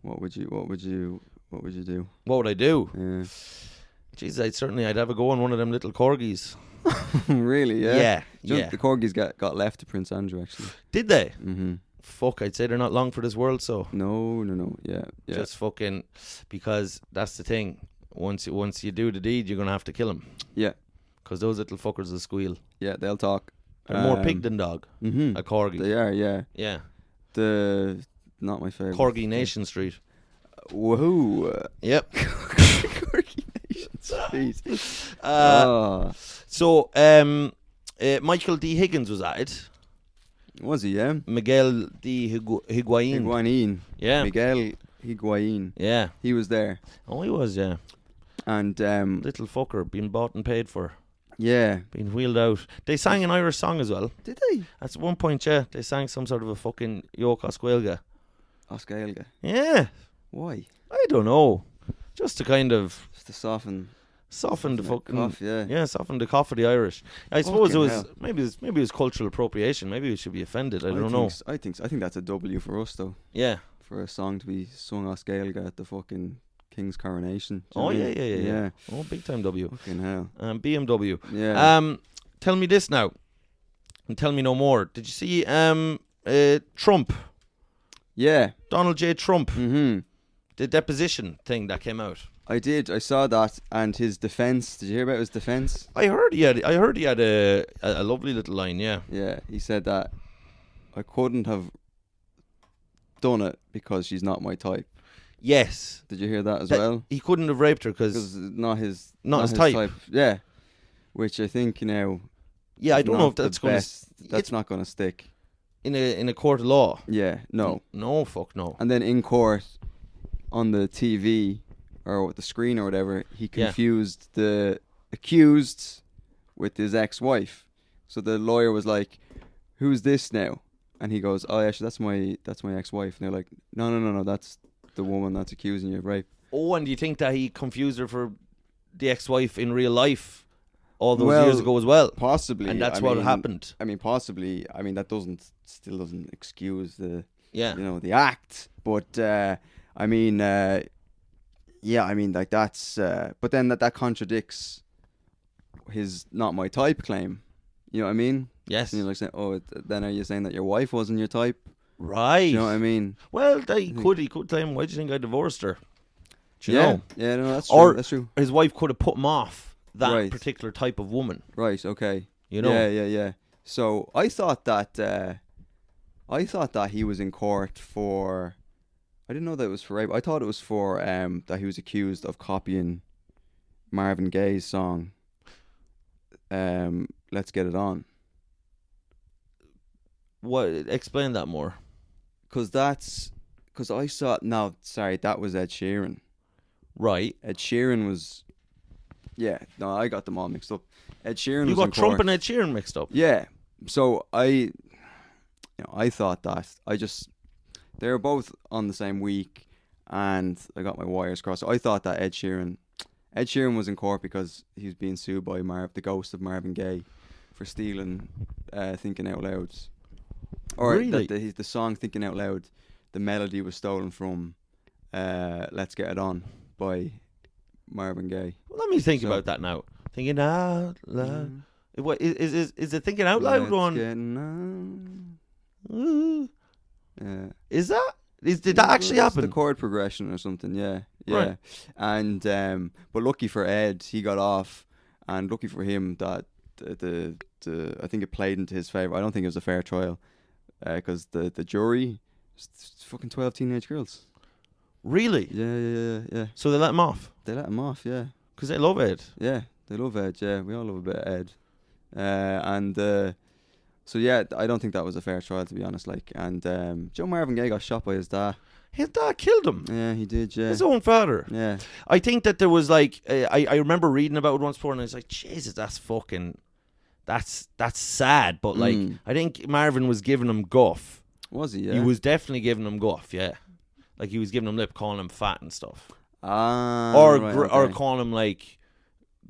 S3: what would you do? What would
S7: I do?
S3: Yeah.
S7: Jeez, I'd have a go on one of them little corgis.
S3: Really? Yeah.
S7: Yeah.
S3: The corgis got left to Prince Andrew, actually.
S7: Did they?
S3: Mm-hmm.
S7: Fuck, I'd say they're not long for this world. So
S3: no. Yeah.
S7: Just fucking, because that's the thing. Once you do the deed, you're gonna have to kill them.
S3: Yeah.
S7: Because those little fuckers will squeal.
S3: Yeah, they'll talk.
S7: They're more pig than dog.
S3: Mm-hmm.
S7: A corgi.
S3: They are. Yeah.
S7: Yeah.
S3: Not my favorite.
S7: Corgi Nation Street.
S3: Woohoo!
S7: Yep.
S3: Corgi Nation Street.
S7: So, Michael D. Higgins was at it.
S3: Was he? Yeah.
S7: Miguel D. Higuain. Yeah.
S3: Miguel Higuain.
S7: Yeah.
S3: He was there.
S7: Oh, he was. Yeah.
S3: And
S7: little fucker being bought and paid for.
S3: Yeah.
S7: Being wheeled out. They sang an Irish song as well.
S3: Did they?
S7: At one point, yeah. They sang some sort of a fucking Yoke Oscuelga.
S3: Oscuelga?
S7: Yeah.
S3: Why?
S7: I don't know. Just to kind of...
S3: Just to soften
S7: the fucking...
S3: cough, yeah.
S7: Yeah, soften the cough of the Irish. I suppose it was... Maybe it was cultural appropriation. Maybe we should be offended. I don't know.
S3: I think that's a W for us, though.
S7: Yeah.
S3: For a song to be sung Oscuelga at the fucking King's coronation.
S7: Oh, yeah. Oh, big time W.
S3: Fucking hell.
S7: BMW.
S3: Yeah.
S7: Tell me this now. And tell me no more. Did you see Trump?
S3: Yeah.
S7: Donald J. Trump.
S3: Mm-hmm.
S7: The deposition thing that came out.
S3: I did. I saw that, and his defense. Did you hear about his defense?
S7: I heard he had a lovely little line. Yeah.
S3: Yeah. He said that I couldn't have done it because she's not my type.
S7: Yes.
S3: Did you hear that as well?
S7: He couldn't have raped her because
S3: not his
S7: type.
S3: Yeah. Which I think now.
S7: Yeah, I don't know if that's going to.
S3: That's not going to stick
S7: in a court of law.
S3: Yeah. No.
S7: No. Fuck no.
S3: And then in court, on the TV or the screen or whatever, he confused the accused with his ex-wife. So the lawyer was like, "Who's this now?" And he goes, "Oh, actually, that's my ex-wife." And they're like, "No, that's the woman that's accusing you of rape."
S7: Oh, and do you think that he confused her for the ex-wife in real life all those years ago as well?
S3: Possibly.
S7: And that's what happened.
S3: I mean, possibly. I mean, that still doesn't excuse the the act. But I mean, like that's. But then that contradicts his "not my type" claim. You know what I mean?
S7: Yes.
S3: And you're like saying, then are you saying that your wife wasn't your type?
S7: Right.
S3: You know what I mean?
S7: Well, he could claim, why do you think I divorced her? Do you know?
S3: Yeah, no, that's true.
S7: Or
S3: that's true.
S7: His wife could have put him off that
S3: Right.
S7: particular type of woman.
S3: Right. Okay.
S7: You know.
S3: Yeah. So I thought that he was in court for. I didn't know that it was for rape. I thought it was for that he was accused of copying Marvin Gaye's song. Let's Get It On.
S7: What? Explain that more.
S3: Because I saw. No, sorry, that was Ed Sheeran.
S7: Right.
S3: Ed Sheeran was. Yeah, no, I got them all mixed up. Ed Sheeran
S7: You
S3: was in
S7: got Trump
S3: court.
S7: and Ed Sheeran mixed up.
S3: Yeah. So I thought that they were both on the same week, and I got my wires crossed. So I thought that Ed Sheeran was in court because he was being sued by the ghost of Marvin Gaye for stealing Thinking Out Loud. Or
S7: Really?
S3: that the song Thinking Out Loud, the melody was stolen from Let's Get It On by Marvin Gaye.
S7: Well, let me think
S3: So-
S7: about that now. Thinking out loud.
S3: Mm.
S7: What is it? Thinking out loud
S3: Let's
S7: going?
S3: Getting On. Yeah.
S7: Is that? Did that actually
S3: It's
S7: happen?
S3: the chord progression or something, yeah.
S7: Right.
S3: And but lucky for Ed, he got off, and lucky for him that the I think it played into his favour. I don't think it was a fair trial, because the jury, it's fucking 12 teenage girls.
S7: Really?
S3: Yeah.
S7: So they let him off
S3: They let him off, yeah.
S7: because they love it.
S3: Yeah, they love Ed. Yeah, we all love a bit of Ed. So yeah, I don't think that was a fair trial, to be honest. Like, and Joe Marvin Gaye got shot by his dad.
S7: His dad killed him.
S3: Yeah, he did. Yeah.
S7: His own father.
S3: Yeah.
S7: I think that there was like I remember reading about it once before, and I was like, Jesus, that's fucking, that's sad. But like, I think Marvin was giving him guff.
S3: Was he? Yeah.
S7: He was definitely giving him guff. Yeah, like he was giving him lip, calling him fat and stuff,
S3: Ah.
S7: or
S3: right,
S7: or
S3: okay.
S7: calling him like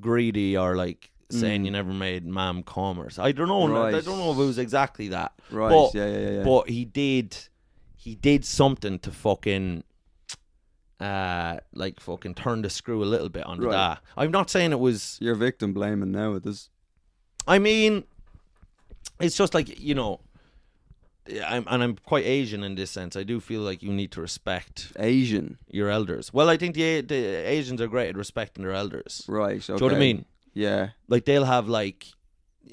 S7: greedy, or like saying you never made mam come, or I don't know.
S3: Right.
S7: I don't know if it was exactly that.
S3: Right.
S7: But,
S3: Yeah.
S7: But he did something to fucking like fucking turn the screw a little bit on the
S3: Right.
S7: dad. I'm not saying it was.
S3: You're victim blaming now. It is.
S7: I mean, it's just like, you know, I'm quite Asian in this sense. I do feel like you need to respect
S3: Asian.
S7: your elders. Well, I think the Asians are great at respecting their elders.
S3: Right. Okay.
S7: Do you know what I mean?
S3: Yeah.
S7: Like they'll have like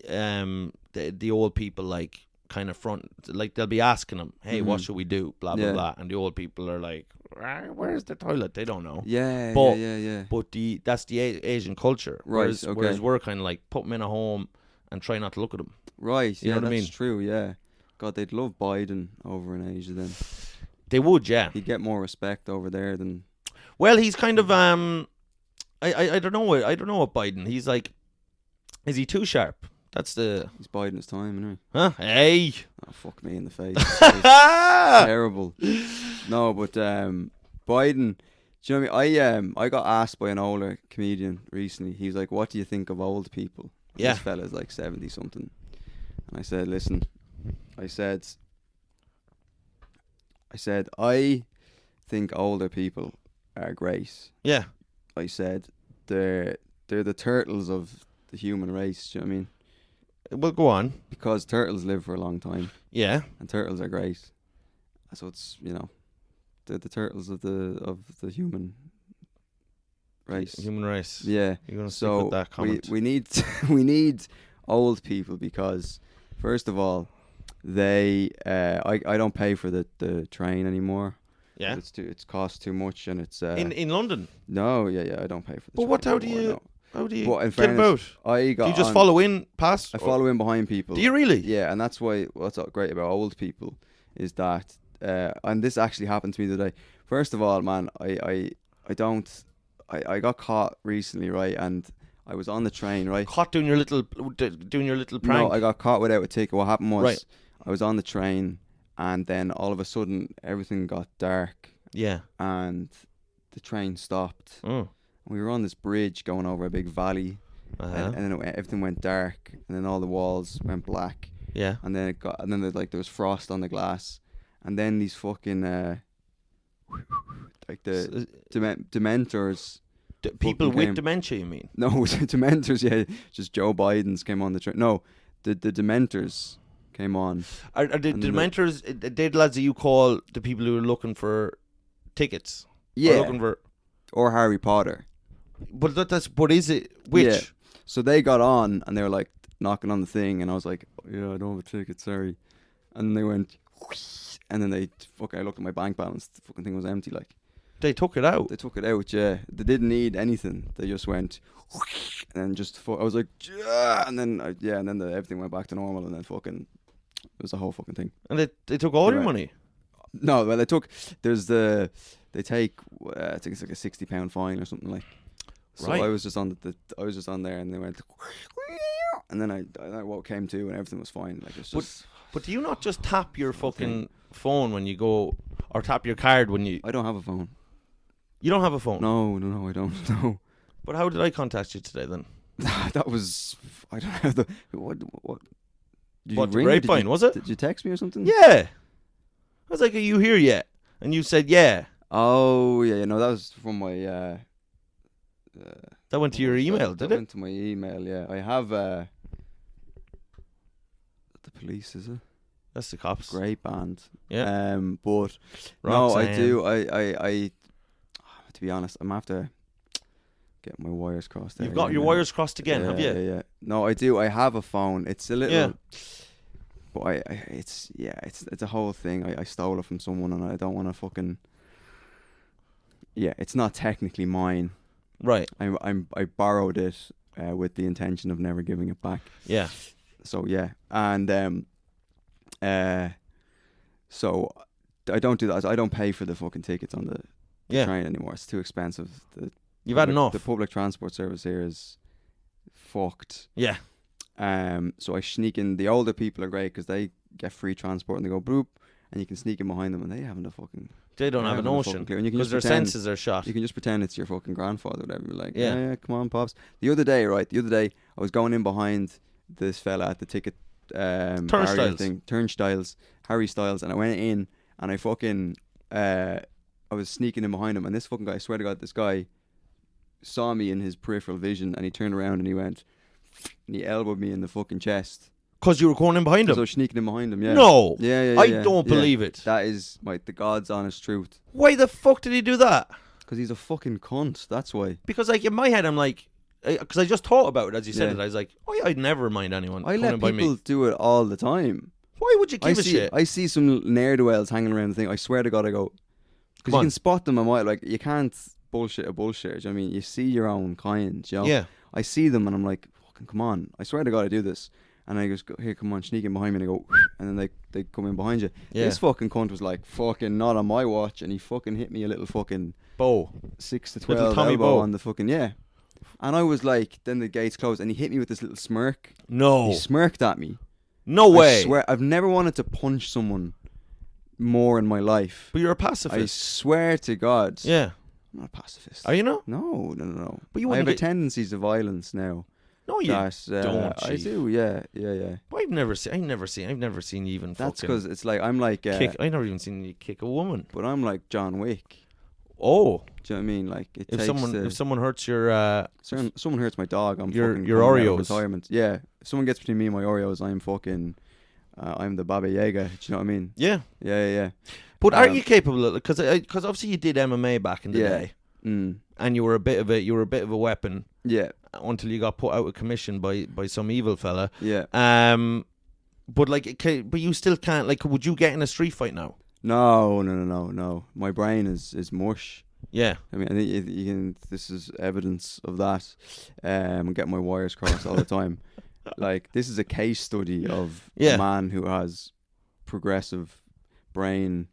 S7: the old people like kind of front, like they'll be asking them, hey, what should we do, blah blah
S3: Yeah.
S7: blah, and the old people are like, where's the toilet? They don't know.
S3: Yeah.
S7: But-
S3: Yeah.
S7: But that's the Asian culture.
S3: Right,
S7: Whereas,
S3: okay.
S7: whereas we're kind of like put them in a home and try not to look at them.
S3: Right.
S7: You
S3: Yeah.
S7: know what I
S3: That's
S7: mean?
S3: true. Yeah. God, they'd love Biden over in Asia. Then
S7: They would, yeah.
S3: he'd get more respect over there than.
S7: Well, he's kind of I don't know. I don't know what Biden. He's like, is he too sharp? That's the
S3: He's biding his time, anyway.
S7: huh? Hey.
S3: Oh, fuck me in the face. It's terrible. No, but Biden. Do you know what I mean? I got asked by an older comedian recently. He was like, "What do you think of old people?"
S7: Yeah.
S3: This fella's like 70 something, and I said, "Listen," I said, "I think older people are great."
S7: Yeah.
S3: I said, "They're the turtles of the human race." Do you know what I mean?
S7: Well, go on.
S3: Because turtles live for a long time,
S7: Yeah.
S3: and turtles are great. So it's, they're the turtles of the human race.
S7: Human race.
S3: Yeah.
S7: You're gonna stick
S3: So
S7: with that comment.
S3: we need we need old people because first of all, they I don't pay for the train anymore.
S7: Yeah.
S3: It's cost too much, and it's
S7: In London.
S3: no, yeah, I don't pay for the
S7: But
S3: train
S7: what? How do
S3: anymore,
S7: you?
S3: no.
S7: How do you
S3: But in
S7: get about?
S3: fairness, I got
S7: Do you just
S3: on-
S7: follow in past?
S3: I follow in behind people.
S7: Do you really?
S3: Yeah, and that's why what's great about old people is that, and this actually happened to me today. First of all, man, I got caught recently, right? And I was on the train, right?
S7: Caught doing your little prank.
S3: No, I got caught without a ticket. What happened was,
S7: Right.
S3: I was on the train, and then all of a sudden, everything got dark,
S7: Yeah.
S3: and the train stopped.
S7: Oh.
S3: We were on this bridge going over a big valley,
S7: Uh-huh.
S3: and then everything went dark, and then all the walls went black.
S7: Yeah.
S3: And then there was frost on the glass, and then these fucking like the dementors.
S7: People
S3: fucking
S7: with
S3: came.
S7: dementia, you mean?
S3: No, dementors. Yeah, just Joe Biden's came on the train. No, the dementors came on.
S7: Are the
S3: And then the-
S7: dementors? They're the lads that you call the people who are looking for tickets. Or
S3: Yeah,
S7: looking for.
S3: or Harry Potter.
S7: But that's. But is it which?
S3: Yeah. So they got on and they were like knocking on the thing, and I was like, yeah, I don't have a ticket, sorry. And they went, and then I looked at my bank balance. The fucking thing was empty. Like
S7: They took it out.
S3: they took it out. Yeah, they didn't need anything. They just went, and then just I was like, yeah, and then everything went back to normal, and then fucking it was a whole fucking thing.
S7: And they took all your
S3: Right.
S7: money.
S3: No, well, they take I think it's like a £60 fine or something like. So
S7: Right.
S3: I was just on I was just on there, and they went, and then I came to, and everything was fine. Like it's just.
S7: But do you not just tap your fucking phone when you go, or tap your card when you?
S3: I don't have a phone.
S7: You don't have a phone.
S3: No, I don't. No.
S7: But how did I contact you today then?
S3: That was I don't know what. Did
S7: What, the
S3: ring?
S7: grapevine, was it?
S3: Did you text me or something?
S7: Yeah. I was like, "Are you here yet?" And you said, "Yeah."
S3: Oh yeah, no, that was from my.
S7: That went to your email,
S3: that
S7: did it?
S3: went to my email. Yeah, I have. The police, is it?
S7: That's the cops.
S3: Great band.
S7: Yeah.
S3: But no, I
S7: Roxanne.
S3: do. I. To be honest, I'm after get my wires crossed.
S7: You've
S3: there,
S7: got your
S3: yeah.
S7: wires crossed again, have you?
S3: Yeah. No, I do. I have a phone. It's a little.
S7: Yeah.
S3: But it's a whole thing. I stole it from someone, and I don't want to fucking. Yeah, it's not technically mine.
S7: Right.
S3: I borrowed it with the intention of never giving it back.
S7: Yeah.
S3: So yeah, and so I don't do that. I don't pay for the fucking tickets on the
S7: Yeah.
S3: train anymore. It's too expensive.
S7: You've had enough.
S3: The public transport service here is fucked.
S7: Yeah.
S3: So I sneak in. The older people are great because they get free transport and they go boop, and you can sneak in behind them, and they haven't a fucking.
S7: They don't
S3: They're
S7: have a
S3: having a
S7: notion
S3: fucking clue. And you can
S7: because
S3: just
S7: their
S3: pretend-
S7: senses are shot.
S3: You can just pretend it's your fucking grandfather or whatever. You're like,
S7: Yeah.
S3: yeah, come on, pops. The other day, I was going in behind this fella at the ticket barrier
S7: Turnstiles.
S3: thing, turnstiles, Harry Styles, and I went in and I fucking I was sneaking in behind him, and this fucking guy, I swear to God, this guy saw me in his peripheral vision, and he turned around and he went, and he elbowed me in the fucking chest.
S7: Because you were going in behind
S3: So I
S7: him.
S3: was sneaking in behind him. Yeah.
S7: No.
S3: Yeah.
S7: I
S3: yeah,
S7: don't
S3: yeah.
S7: believe it.
S3: That is the God's honest truth.
S7: Why the fuck did he do that?
S3: Because he's a fucking cunt. That's why.
S7: Because like in my head, I'm like, because I just thought about it as you said
S3: Yeah.
S7: it. I was like, oh yeah, I'd never mind anyone
S3: I
S7: coming
S3: let
S7: in by
S3: people
S7: me.
S3: do it all the time.
S7: Why would you give a shit?
S3: I see some ne'er-do-wells hanging around the thing. I swear to God, I go, because
S7: Come
S3: you
S7: on.
S3: can spot them. You can't bullshit a bullshitter. Do you know what I mean? You see your own kind. You know?
S7: Yeah.
S3: I see them and I'm like, fucking come on. I swear to God, I do this. And I just go, here, come on, sneak in behind me. And I go, and then they come in behind you.
S7: Yeah.
S3: This fucking cunt was like, fucking not on my watch. And he fucking hit me a little fucking
S7: Bo.
S3: 6 to
S7: Little
S3: 12
S7: Tommy
S3: elbow
S7: Bow.
S3: on the fucking, yeah. And I was like, then the gates closed and he hit me with this little smirk.
S7: No.
S3: He smirked at me.
S7: No way.
S3: I swear, I've never wanted to punch someone more in my life.
S7: But you're a
S3: I
S7: pacifist.
S3: swear to God.
S7: Yeah.
S3: I'm not a pacifist.
S7: Are you not?
S3: No.
S7: But you
S3: I have
S7: wouldn't
S3: a
S7: get-
S3: tendencies to violence now.
S7: No, you
S3: That,
S7: don't.
S3: I
S7: Chief.
S3: do, yeah.
S7: But I've never seen you even
S3: That's
S7: fucking
S3: because it's like, I'm like,
S7: kick. I've never even seen you kick a woman.
S3: but I'm like John Wick.
S7: Oh,
S3: Do you know what I mean? Like, it
S7: if
S3: takes
S7: someone hurts your
S3: someone hurts my dog, I'm
S7: Your
S3: fucking
S7: your
S3: coming out of
S7: Oreos.
S3: retirement. Yeah. If someone gets between me and my Oreos, I'm fucking, I'm the Baba Yaga. Do you know what I mean?
S7: yeah.
S3: Yeah.
S7: But are
S3: Um,
S7: you capable of? Because obviously you did MMA back in the
S3: Yeah.
S7: day,
S3: Mm.
S7: and you were a bit of a weapon
S3: Yeah.
S7: until you got put out of commission by some evil fella.
S3: Yeah.
S7: But but you still can't. Like, would you get in a street fight now?
S3: No. My brain is mush.
S7: Yeah.
S3: I mean, I think you can. This is evidence of that. I'm getting my wires crossed all the time. Like, this is a case study of
S7: Yeah.
S3: a man who has progressive brain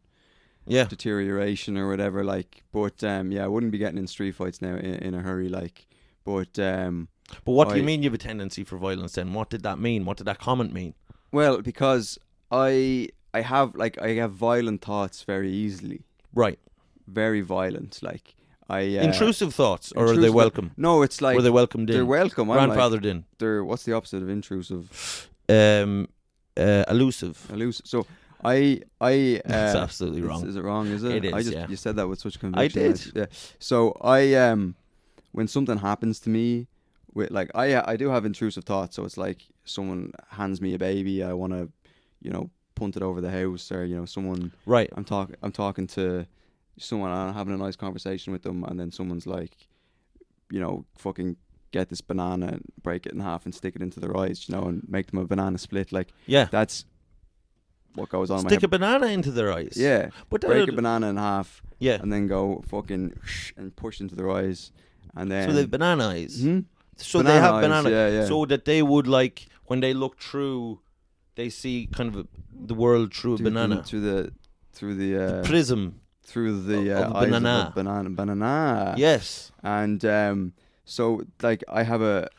S7: Yeah.
S3: deterioration or whatever. Like, but I wouldn't be getting in street fights now in a hurry. Like, but
S7: But what do you
S3: I-
S7: mean you have a tendency for violence? Then what did that mean? What did that comment mean?
S3: well, because I have violent thoughts very easily.
S7: Right.
S3: Very violent. Like, I
S7: Intrusive thoughts, or are they
S3: intrusive-
S7: welcome?
S3: No, it's like
S7: Were they welcomed in?
S3: they're welcome. I'm like,
S7: Grandfathered in.
S3: they're what's the opposite of intrusive?
S7: Elusive.
S3: Elusive. So I
S7: That's absolutely wrong.
S3: Is it wrong? Is it?
S7: It is,
S3: I just
S7: yeah.
S3: You said that with such conviction.
S7: did.
S3: Yeah. So I when something happens to me, with like I do have intrusive thoughts. So it's like someone hands me a baby, I want to, punt it over the house, or someone
S7: Right.
S3: I'm talking to someone, I'm having a nice conversation with them, and then someone's like, fucking get this banana and break it in half and stick it into their eyes, you know, and make them a banana split. Like,
S7: Yeah.
S3: that's what goes on in my
S7: Stick
S3: head.
S7: a banana into their eyes.
S3: Yeah,
S7: But
S3: break a banana in half,
S7: Yeah.
S3: and then go fucking and push into their eyes, and then
S7: So they have banana eyes.
S3: Hmm?
S7: So
S3: Banana
S7: they have
S3: eyes,
S7: banana.
S3: yeah.
S7: So that they would like when they look through, they see kind of the world through a banana.
S3: through the
S7: Prism.
S3: through the
S7: of a
S3: eyes
S7: banana.
S3: of a banana.
S7: Yes.
S3: And so like I have a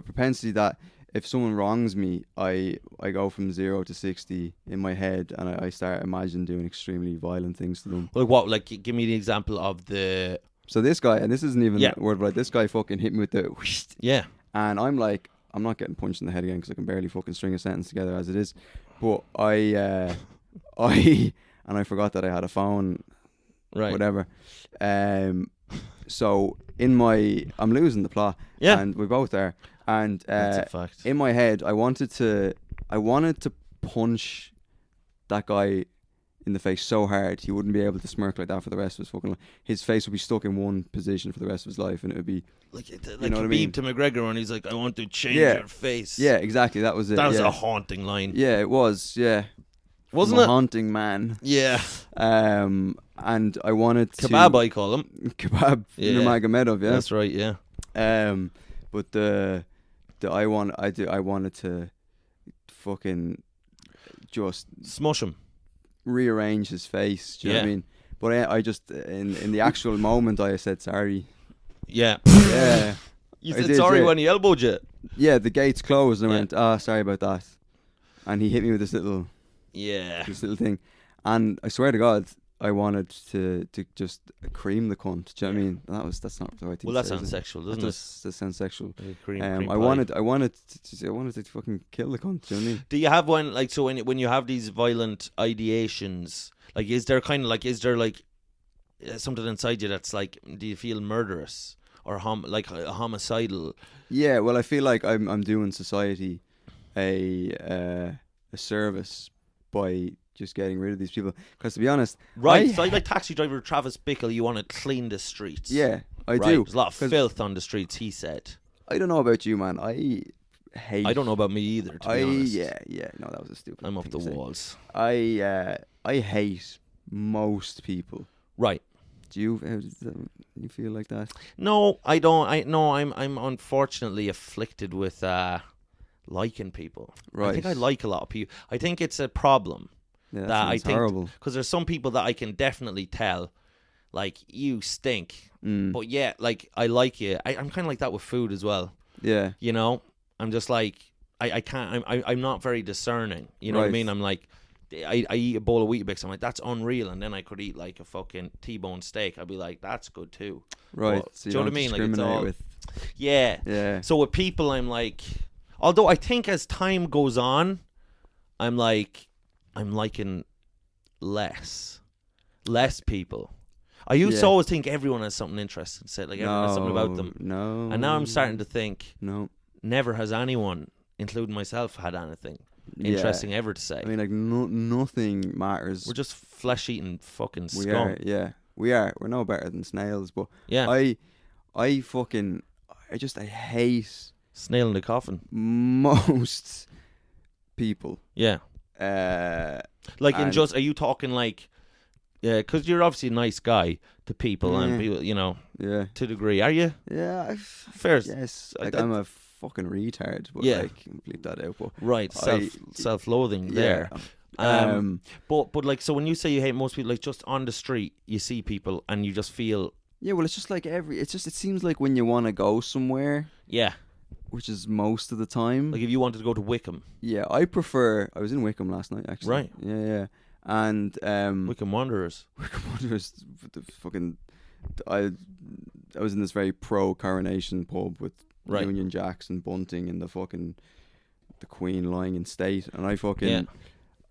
S3: propensity that if someone wrongs me, I go from 0 to 60 in my head, and I start imagining doing extremely violent things to them.
S7: Like what? Like give me the example of the.
S3: So this guy, and this isn't even
S7: Yeah.
S3: a word, but like, this guy fucking hit me with the whoosh,
S7: Yeah.
S3: and I'm like, I'm not getting punched in the head again because I can barely fucking string a sentence together as it is. But I forgot that I had a phone,
S7: Right.
S3: whatever. So I'm losing the plot.
S7: Yeah.
S3: And we both are. And
S7: That's a fact.
S3: in my head, I wanted to punch that guy in the face so hard he wouldn't be able to smirk like that for the rest of his fucking life. His face would be stuck in one position for the rest of his life, and it would be
S7: Like
S3: you know what I mean?
S7: Khabib to McGregor when he's like, I want to change
S3: Yeah.
S7: your face.
S3: yeah, exactly. That was it.
S7: That was
S3: yeah.
S7: a haunting line.
S3: Yeah, it was. Yeah,
S7: Wasn't
S3: I'm a
S7: it?
S3: haunting man.
S7: Yeah.
S3: And I wanted to
S7: Kebab, I call him.
S3: kebab
S7: Yeah.
S3: Nurmagomedov. Yeah.
S7: That's right, yeah.
S3: But I wanted to fucking just
S7: Smush him.
S3: rearrange his face. Do you know what I
S7: Yeah.
S3: mean? But I just in the actual moment I said sorry.
S7: Yeah.
S3: Yeah.
S7: You
S3: I
S7: said
S3: did,
S7: sorry
S3: yeah.
S7: when he elbowed you.
S3: Yeah, the gates closed and I
S7: Yeah.
S3: went, "Oh, sorry about that." And he hit me with this little
S7: Yeah.
S3: thing. And I swear to God, I wanted to just cream the cunt. Do you know what I mean? That's not the right thing
S7: Well,
S3: to
S7: that
S3: say, is
S7: sounds
S3: it?
S7: sexual,
S3: That
S7: doesn't
S3: does that sounds sexual.
S7: it? Like cream
S3: I
S7: pie.
S3: wanted to fucking kill the cunt. Do you know what I mean?
S7: Do you have one like so when you have these violent ideations? Like, is there something inside you that's like? Do you feel murderous or like a homicidal?
S3: Yeah, well, I feel like I'm doing society a service by just getting rid of these people. Because to be honest,
S7: Right. So like taxi driver Travis Bickle, you want to clean the streets.
S3: yeah, I
S7: Right.
S3: do.
S7: There's a lot of
S3: 'Cause
S7: filth on the streets. He said.
S3: I don't know about you, man. I hate.
S7: I don't know about me either. To be honest.
S3: yeah. No, that was a stupid.
S7: I'm up
S3: thing
S7: the
S3: to say.
S7: walls.
S3: I hate most people.
S7: Right.
S3: Do you you feel like that?
S7: No, I don't. I'm unfortunately afflicted with liking people. I think I
S3: Right.
S7: like a lot of people. I think it's a problem
S3: Yeah, that
S7: that I
S3: sounds
S7: think
S3: horrible.
S7: because there's some people that I can definitely tell, like you stink, but yeah, like I like you. I'm kind of like that with food as well.
S3: Yeah.
S7: You know, I'm just like I can't. I'm not very discerning. You know what I
S3: Right.
S7: mean? I'm like. I eat a bowl of Weetabix. I'm like, that's unreal. And then I could eat like a fucking T-bone steak. I'd be like, that's good too.
S3: Right.
S7: But,
S3: So
S7: do you know what I
S3: don't
S7: mean? Like, it's
S3: discriminate
S7: all,
S3: with.
S7: yeah.
S3: Yeah.
S7: So with people, I'm like, although I think as time goes on, I'm liking less people. I used to
S3: Yeah.
S7: always think everyone has something interesting to say, like everyone has something about them.
S3: No.
S7: And now I'm starting to think
S3: No.
S7: never has anyone, including myself, had anything
S3: Yeah.
S7: interesting ever to say.
S3: I mean, like nothing matters.
S7: We're just flesh-eating fucking
S3: We
S7: scum.
S3: are. Yeah. We are. We're no better than snails. But
S7: Yeah,
S3: I hate
S7: snail in the coffin.
S3: most people.
S7: Yeah, like in
S3: and-
S7: just, are you talking like, yeah, because you're obviously a nice guy to people and
S3: Yeah.
S7: people, you know,
S3: Yeah.
S7: to a degree. Are you?
S3: Yeah.
S7: Fair.
S3: Yes.
S7: I-
S3: Like
S7: I-
S3: I'm a fucking retard. But
S7: Yeah.
S3: like, bleep that out. But
S7: Right, self-loathing there.
S3: Yeah.
S7: But like, so when you say you hate most people, like just on the street, you see people and you just feel,
S3: Yeah, well, it's just like it seems like when you want to go somewhere,
S7: yeah,
S3: which is most of the time.
S7: like if you wanted to go to Wickham,
S3: Yeah, I was in Wickham last night, actually.
S7: Right.
S3: Yeah. And
S7: Wickham Wanderers.
S3: Wickham Wanderers, the fucking, I was in this very pro Coronation pub with
S7: Right.
S3: Union Jacks and Bunting and the Queen lying in state, and I fucking,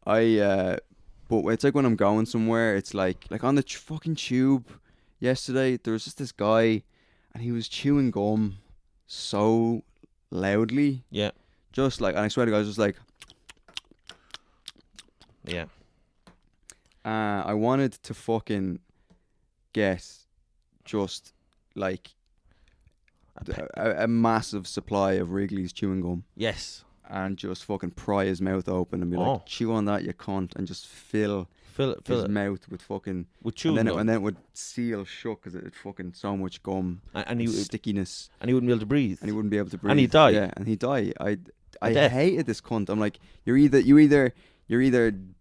S3: but it's like when I'm going somewhere, it's like on the fucking tube yesterday, there was just this guy, and he was chewing gum so loudly,
S7: Yeah,
S3: just like, and I swear to God, I was just like,
S7: yeah.
S3: I wanted to fucking get just like a massive supply of Wrigley's chewing gum
S7: Yes.
S3: and just fucking pry his mouth open and be
S7: Oh.
S3: like, chew on that, you cunt, and just fill
S7: Fill
S3: his
S7: it
S3: mouth with fucking
S7: with chewing
S3: and then,
S7: gum.
S3: and then it would seal shut because it had fucking so much gum
S7: And he would,
S3: stickiness,
S7: and he wouldn't be able to breathe.
S3: and he wouldn't be able to breathe.
S7: And he'd die.
S3: Yeah, and he'd die. I
S7: Death.
S3: hated this cunt. I'm like, you're either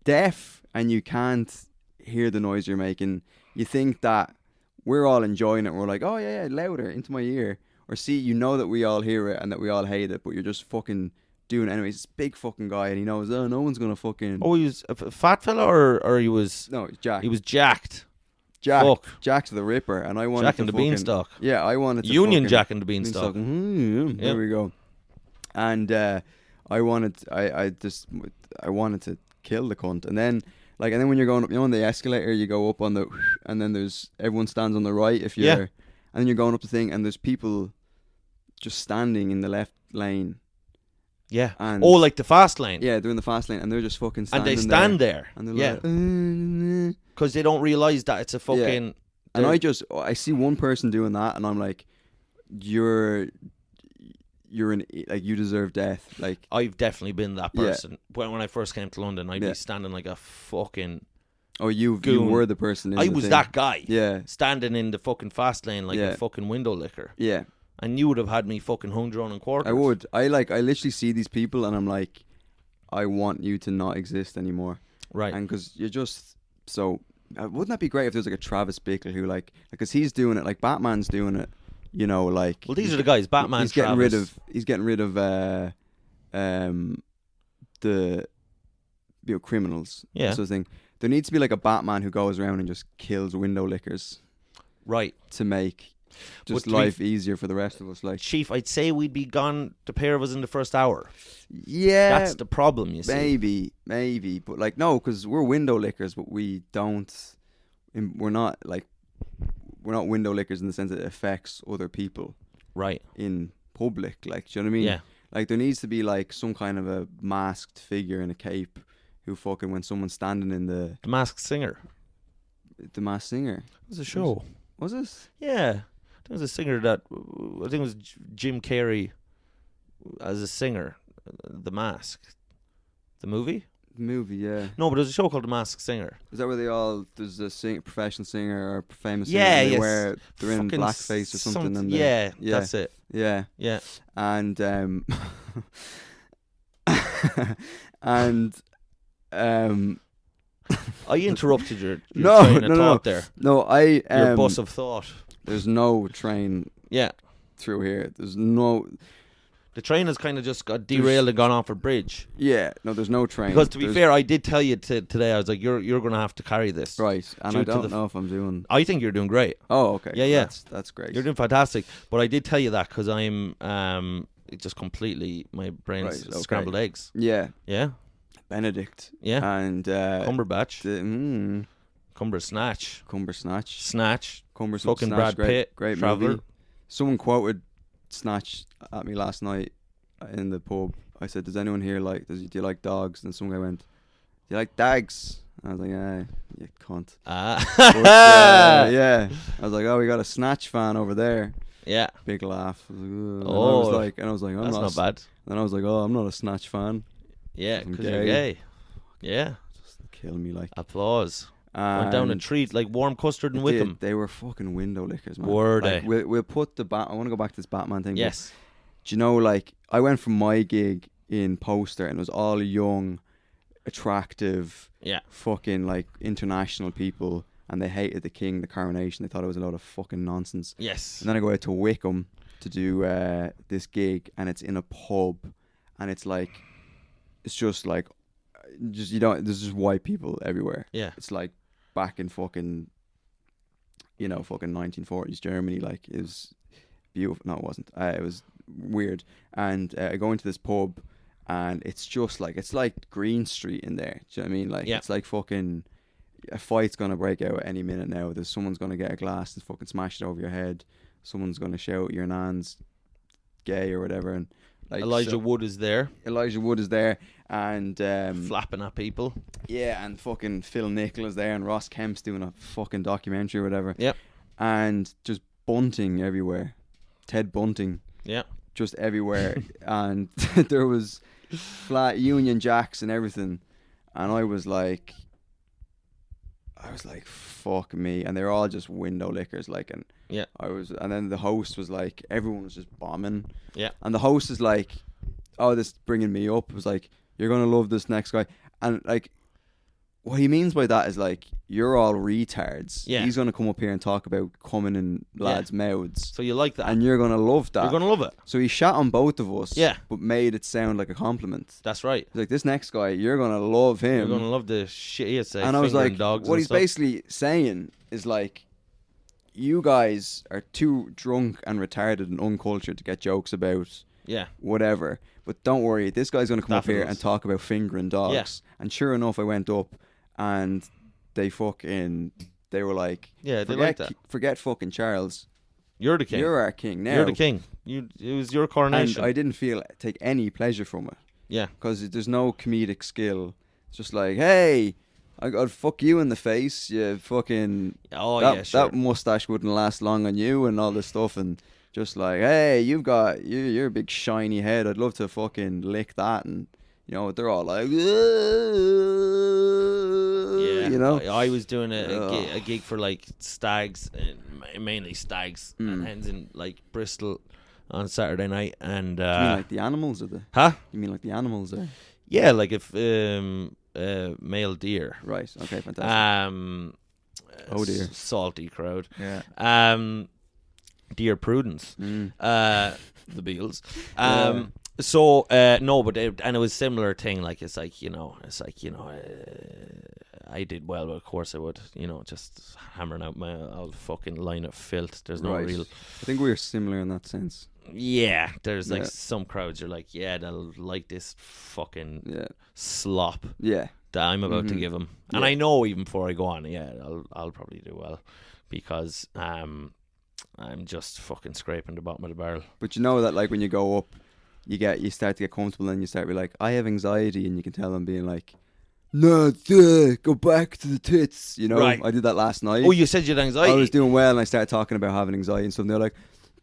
S3: deaf and you can't hear the noise you're making. You think that we're all enjoying it. We're like, oh yeah, louder into my ear. Or see, you know that we all hear it and that we all hate it, but you're just fucking doing it anyway. He's this big fucking guy, and he knows, no one's gonna fucking.
S7: Oh, he was a fat fella, or he was.
S3: No, it's Jack.
S7: He was jacked.
S3: Jack.
S7: Fuck.
S3: Jack's the Ripper, and I wanted
S7: Jack
S3: to
S7: and the
S3: fucking,
S7: Beanstalk.
S3: Yeah, I wanted to
S7: Union
S3: fucking,
S7: Jack and the Beanstalk.
S3: There
S7: Yep.
S3: we go. And I wanted to kill the cunt, and then when you're going up, on the escalator, you go up on the, and then there's everyone stands on the right if you're, and then you're going up the thing, and there's people just standing in the left lane.
S7: Yeah.
S3: And
S7: Like the fast lane.
S3: yeah, they're in the fast lane, and they're just fucking
S7: And
S3: standing
S7: they stand there.
S3: and they're
S7: Yeah.
S3: like,
S7: Because they don't realise that it's a fucking.
S3: and I see one person doing that, and I'm like, you're you deserve death. Like,
S7: I've definitely been that
S3: Yeah.
S7: person. When I first came to London, I'd
S3: Yeah.
S7: be standing like a fucking.
S3: oh, you
S7: Goon.
S3: were the person. In
S7: I
S3: the
S7: was
S3: thing.
S7: that guy.
S3: Yeah,
S7: Standing in the fucking fast lane like
S3: Yeah.
S7: a fucking window licker.
S3: yeah.
S7: And you would have had me fucking hung, drawn, and quartered.
S3: I would. I literally see these people, and I'm like, I want you to not exist anymore.
S7: Right.
S3: And because you're just so. Wouldn't that be great if there's like a Travis Bickle who because he's doing it, like Batman's doing it, like.
S7: Well, these are the guys. Batman.
S3: He's getting rid
S7: Travis.
S3: of. He's getting rid of the criminals.
S7: Yeah.
S3: Sort of thing. There needs to be like a Batman who goes around and just kills window lickers
S7: Right.
S3: to make just
S7: to be
S3: life easier for the rest of us. Like,
S7: Chief, I'd say we'd be gone, the pair of us, in the first hour.
S3: yeah,
S7: That's the problem, you see.
S3: maybe, but like no, because we're window lickers, but we don't. We're not window lickers in the sense that it affects other people
S7: Right.
S3: in public. Like, do you know what I mean?
S7: Yeah.
S3: Like, there needs to be like some kind of a masked figure in a cape who fucking, when someone's standing in the
S7: The Masked Singer.
S3: Masked Singer.
S7: It was a show.
S3: Was it?
S7: Yeah. There was a singer that, I think it was Jim Carrey as a singer. The Mask. The movie?
S3: Movie, yeah.
S7: No, but there's a show called The Masked Singer.
S3: Is that where there's a professional singer or famous
S7: Yeah,
S3: singer, and
S7: yes.
S3: they're in
S7: Fucking
S3: blackface or something, and
S7: yeah,
S3: yeah,
S7: that's it.
S3: yeah,
S7: Yeah.
S3: and and
S7: I interrupted your
S3: No,
S7: train of
S3: no,
S7: thought there.
S3: no,
S7: Your bus of thought.
S3: there's no train
S7: Yeah.
S3: through here. There's no,
S7: The train has kind of just got derailed and gone off a bridge.
S3: there's no train.
S7: Because to be
S3: There's-
S7: fair, I did tell you today, I was like, you're going to have to carry this.
S3: right, and
S7: due
S3: I
S7: to
S3: don't
S7: the
S3: know if I'm doing.
S7: I think you're doing great.
S3: Oh, okay.
S7: Yeah.
S3: That's great.
S7: You're doing fantastic. But I did tell you that because I'm it just completely, my brain's
S3: Right, okay.
S7: scrambled eggs.
S3: Yeah,
S7: Yeah.
S3: Benedict.
S7: Yeah.
S3: And
S7: Cumberbatch.
S3: the
S7: Cumber Snatch.
S3: Cumbersnatch.
S7: Snatch.
S3: Fucking
S7: Fucking Brad Pitt,
S3: Great
S7: Traveller.
S3: movie. Someone quoted Snatch at me last night in the pub. I said, "Does anyone here do you like dogs?" And some guy went, "Do you like dags?" And I was like, you cunt." But, yeah. I was like, "Oh, we got a Snatch fan over there."
S7: Yeah.
S3: Big laugh. I was
S7: Oh,
S3: like, I'm
S7: That's
S3: not.
S7: not bad.
S3: And I was like, "Oh, I'm not a Snatch fan."
S7: Yeah,
S3: I'm
S7: because you're
S3: gay.
S7: gay. Yeah.
S3: Just kill me like.
S7: Applause. Went down a
S3: And
S7: treat like warm custard and
S3: they did.
S7: Wickham.
S3: They were fucking window lickers, man.
S7: Were
S3: Like,
S7: they?
S3: We'll put the I want to go back to this Batman thing. but
S7: Yes.
S3: do you know, like, I went from my gig in Poster and it was all young, attractive,
S7: Yeah.
S3: fucking like international people, and they hated the king, the coronation. They thought it was a lot of fucking nonsense.
S7: Yes.
S3: And then I go out to Wickham to do this gig, and it's in a pub, and it's just like, there's just white people everywhere.
S7: Yeah.
S3: It's like back in fucking 1940s Germany. Like, it was beautiful. No, it wasn't. It was weird. And I go into this pub, and it's just like, it's like Green Street in there. Do you know what I mean? Like,
S7: Yeah.
S3: it's like fucking, a fight's gonna break out at any minute now. There's someone's gonna get a glass and fucking smash it over your head. Someone's gonna shout your nan's gay or whatever. And like,
S7: Elijah Wood is there,
S3: Elijah Wood is there, and
S7: flapping at people.
S3: yeah, and fucking Phil Nichol is there, and Ross Kemp's doing a fucking documentary or whatever.
S7: Yep.
S3: And just bunting everywhere. Ted Bunting
S7: Yeah.
S3: just everywhere, and there was flat Union Jacks and everything, and I was like, fuck me, and they were all just window lickers, like, and
S7: Yeah.
S3: and then the host was like, everyone was just bombing,
S7: Yeah.
S3: and the host is like, oh, this is bringing me up. It was like, you're gonna love this next guy, and like, what he means by that is like, you're all retards.
S7: Yeah.
S3: He's gonna come up here and talk about coming in lads' mouths,
S7: So you like that?
S3: and you're gonna love that.
S7: You're gonna love it.
S3: So he shot on both of us,
S7: Yeah.
S3: but made it sound like a compliment.
S7: That's right.
S3: He's like, this next guy, you're gonna love him.
S7: You're gonna love the shit he'd say.
S3: And I was
S7: fingering
S3: like,
S7: dogs
S3: what
S7: and
S3: he's
S7: stuff.
S3: basically saying is like, you guys are too drunk and retarded and uncultured to get jokes about
S7: Yeah.
S3: whatever. But don't worry, this guy's gonna come up here
S7: Daffodils.
S3: and talk about fingering dogs.
S7: Yeah.
S3: And sure enough, I went up and they were like,
S7: Yeah, they
S3: forget,
S7: like that.
S3: forget fucking Charles.
S7: You're the king.
S3: You're our king now.
S7: You're the king. It was your coronation.
S3: And I didn't take any pleasure from it.
S7: Yeah.
S3: Because there's no comedic skill. It's just like, hey, I got fuck you in the face. You fucking.
S7: Oh,
S3: that,
S7: yeah, sure.
S3: That mustache wouldn't last long on you and all this stuff. And just like, hey, you're a big shiny head. I'd love to fucking lick that. And, you know, they're all like,
S7: Yeah,
S3: you know.
S7: I was doing a gig for like stags, mainly stags and hens in like Bristol on Saturday night, and
S3: You mean like the animals or the?
S7: huh?
S3: You mean like the animals there?
S7: Yeah, like if male deer.
S3: Right. Okay. Fantastic. Oh dear.
S7: Salty crowd.
S3: Yeah.
S7: Dear Prudence.
S3: Mm.
S7: The Beals.
S3: Yeah.
S7: So no, but and it was similar thing. Like it's like I did well, but of course I would, just hammering out my old fucking line of filth. There's no
S3: Right.
S7: real.
S3: I think we're similar in that sense.
S7: Yeah, there's like
S3: Yeah.
S7: some crowds you're like, yeah, they'll like this fucking
S3: Yeah.
S7: slop
S3: Yeah.
S7: that I'm about to
S3: Mhm.
S7: give them, and
S3: Yeah.
S7: I know even before I go on, yeah, I'll probably do well because I'm just fucking scraping the bottom of the barrel.
S3: But you know that like when you go up, you start to get comfortable and you start to be like, I have anxiety, and you can tell them being like, no, go back to the tits. You know,
S7: Right.
S3: I did that last night.
S7: Oh, you said you had anxiety.
S3: I was doing well, and I started talking about having anxiety and stuff. And they're like,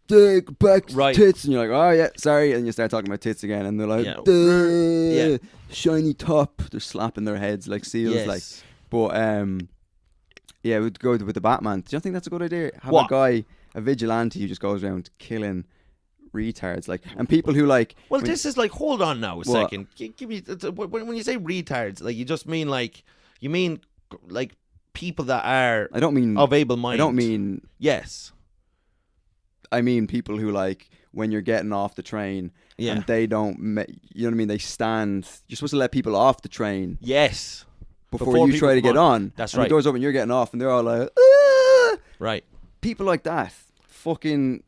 S3: go back to
S7: Right.
S3: the tits, and you're like, oh yeah, sorry, and you start talking about tits again, and they're like,
S7: Yeah.
S3: "Duh,
S7: Yeah.
S3: shiny top. They're slapping their heads like seals,
S7: Yes.
S3: like. But yeah, we'd go with the Batman. Do you think that's a good idea? Have
S7: What?
S3: a guy, a vigilante, who just goes around killing retards, like, and people who like.
S7: Well,
S3: when-
S7: this is like, hold on now a
S3: What?
S7: second. Give me when you say retards, like you just mean like like people that are
S3: I don't mean
S7: of able mind.
S3: I don't mean.
S7: yes.
S3: I mean people who like when you're getting off the train,
S7: Yeah.
S3: and they don't. You know what I mean? They stand. You're supposed to let people off the train
S7: Yes.
S3: before
S7: Before
S3: you
S7: people
S3: try to
S7: come
S3: get on.
S7: That's
S3: and
S7: right.
S3: The doors open, you're getting off, and they're all like, ah!
S7: Right.
S3: People like that. Fucking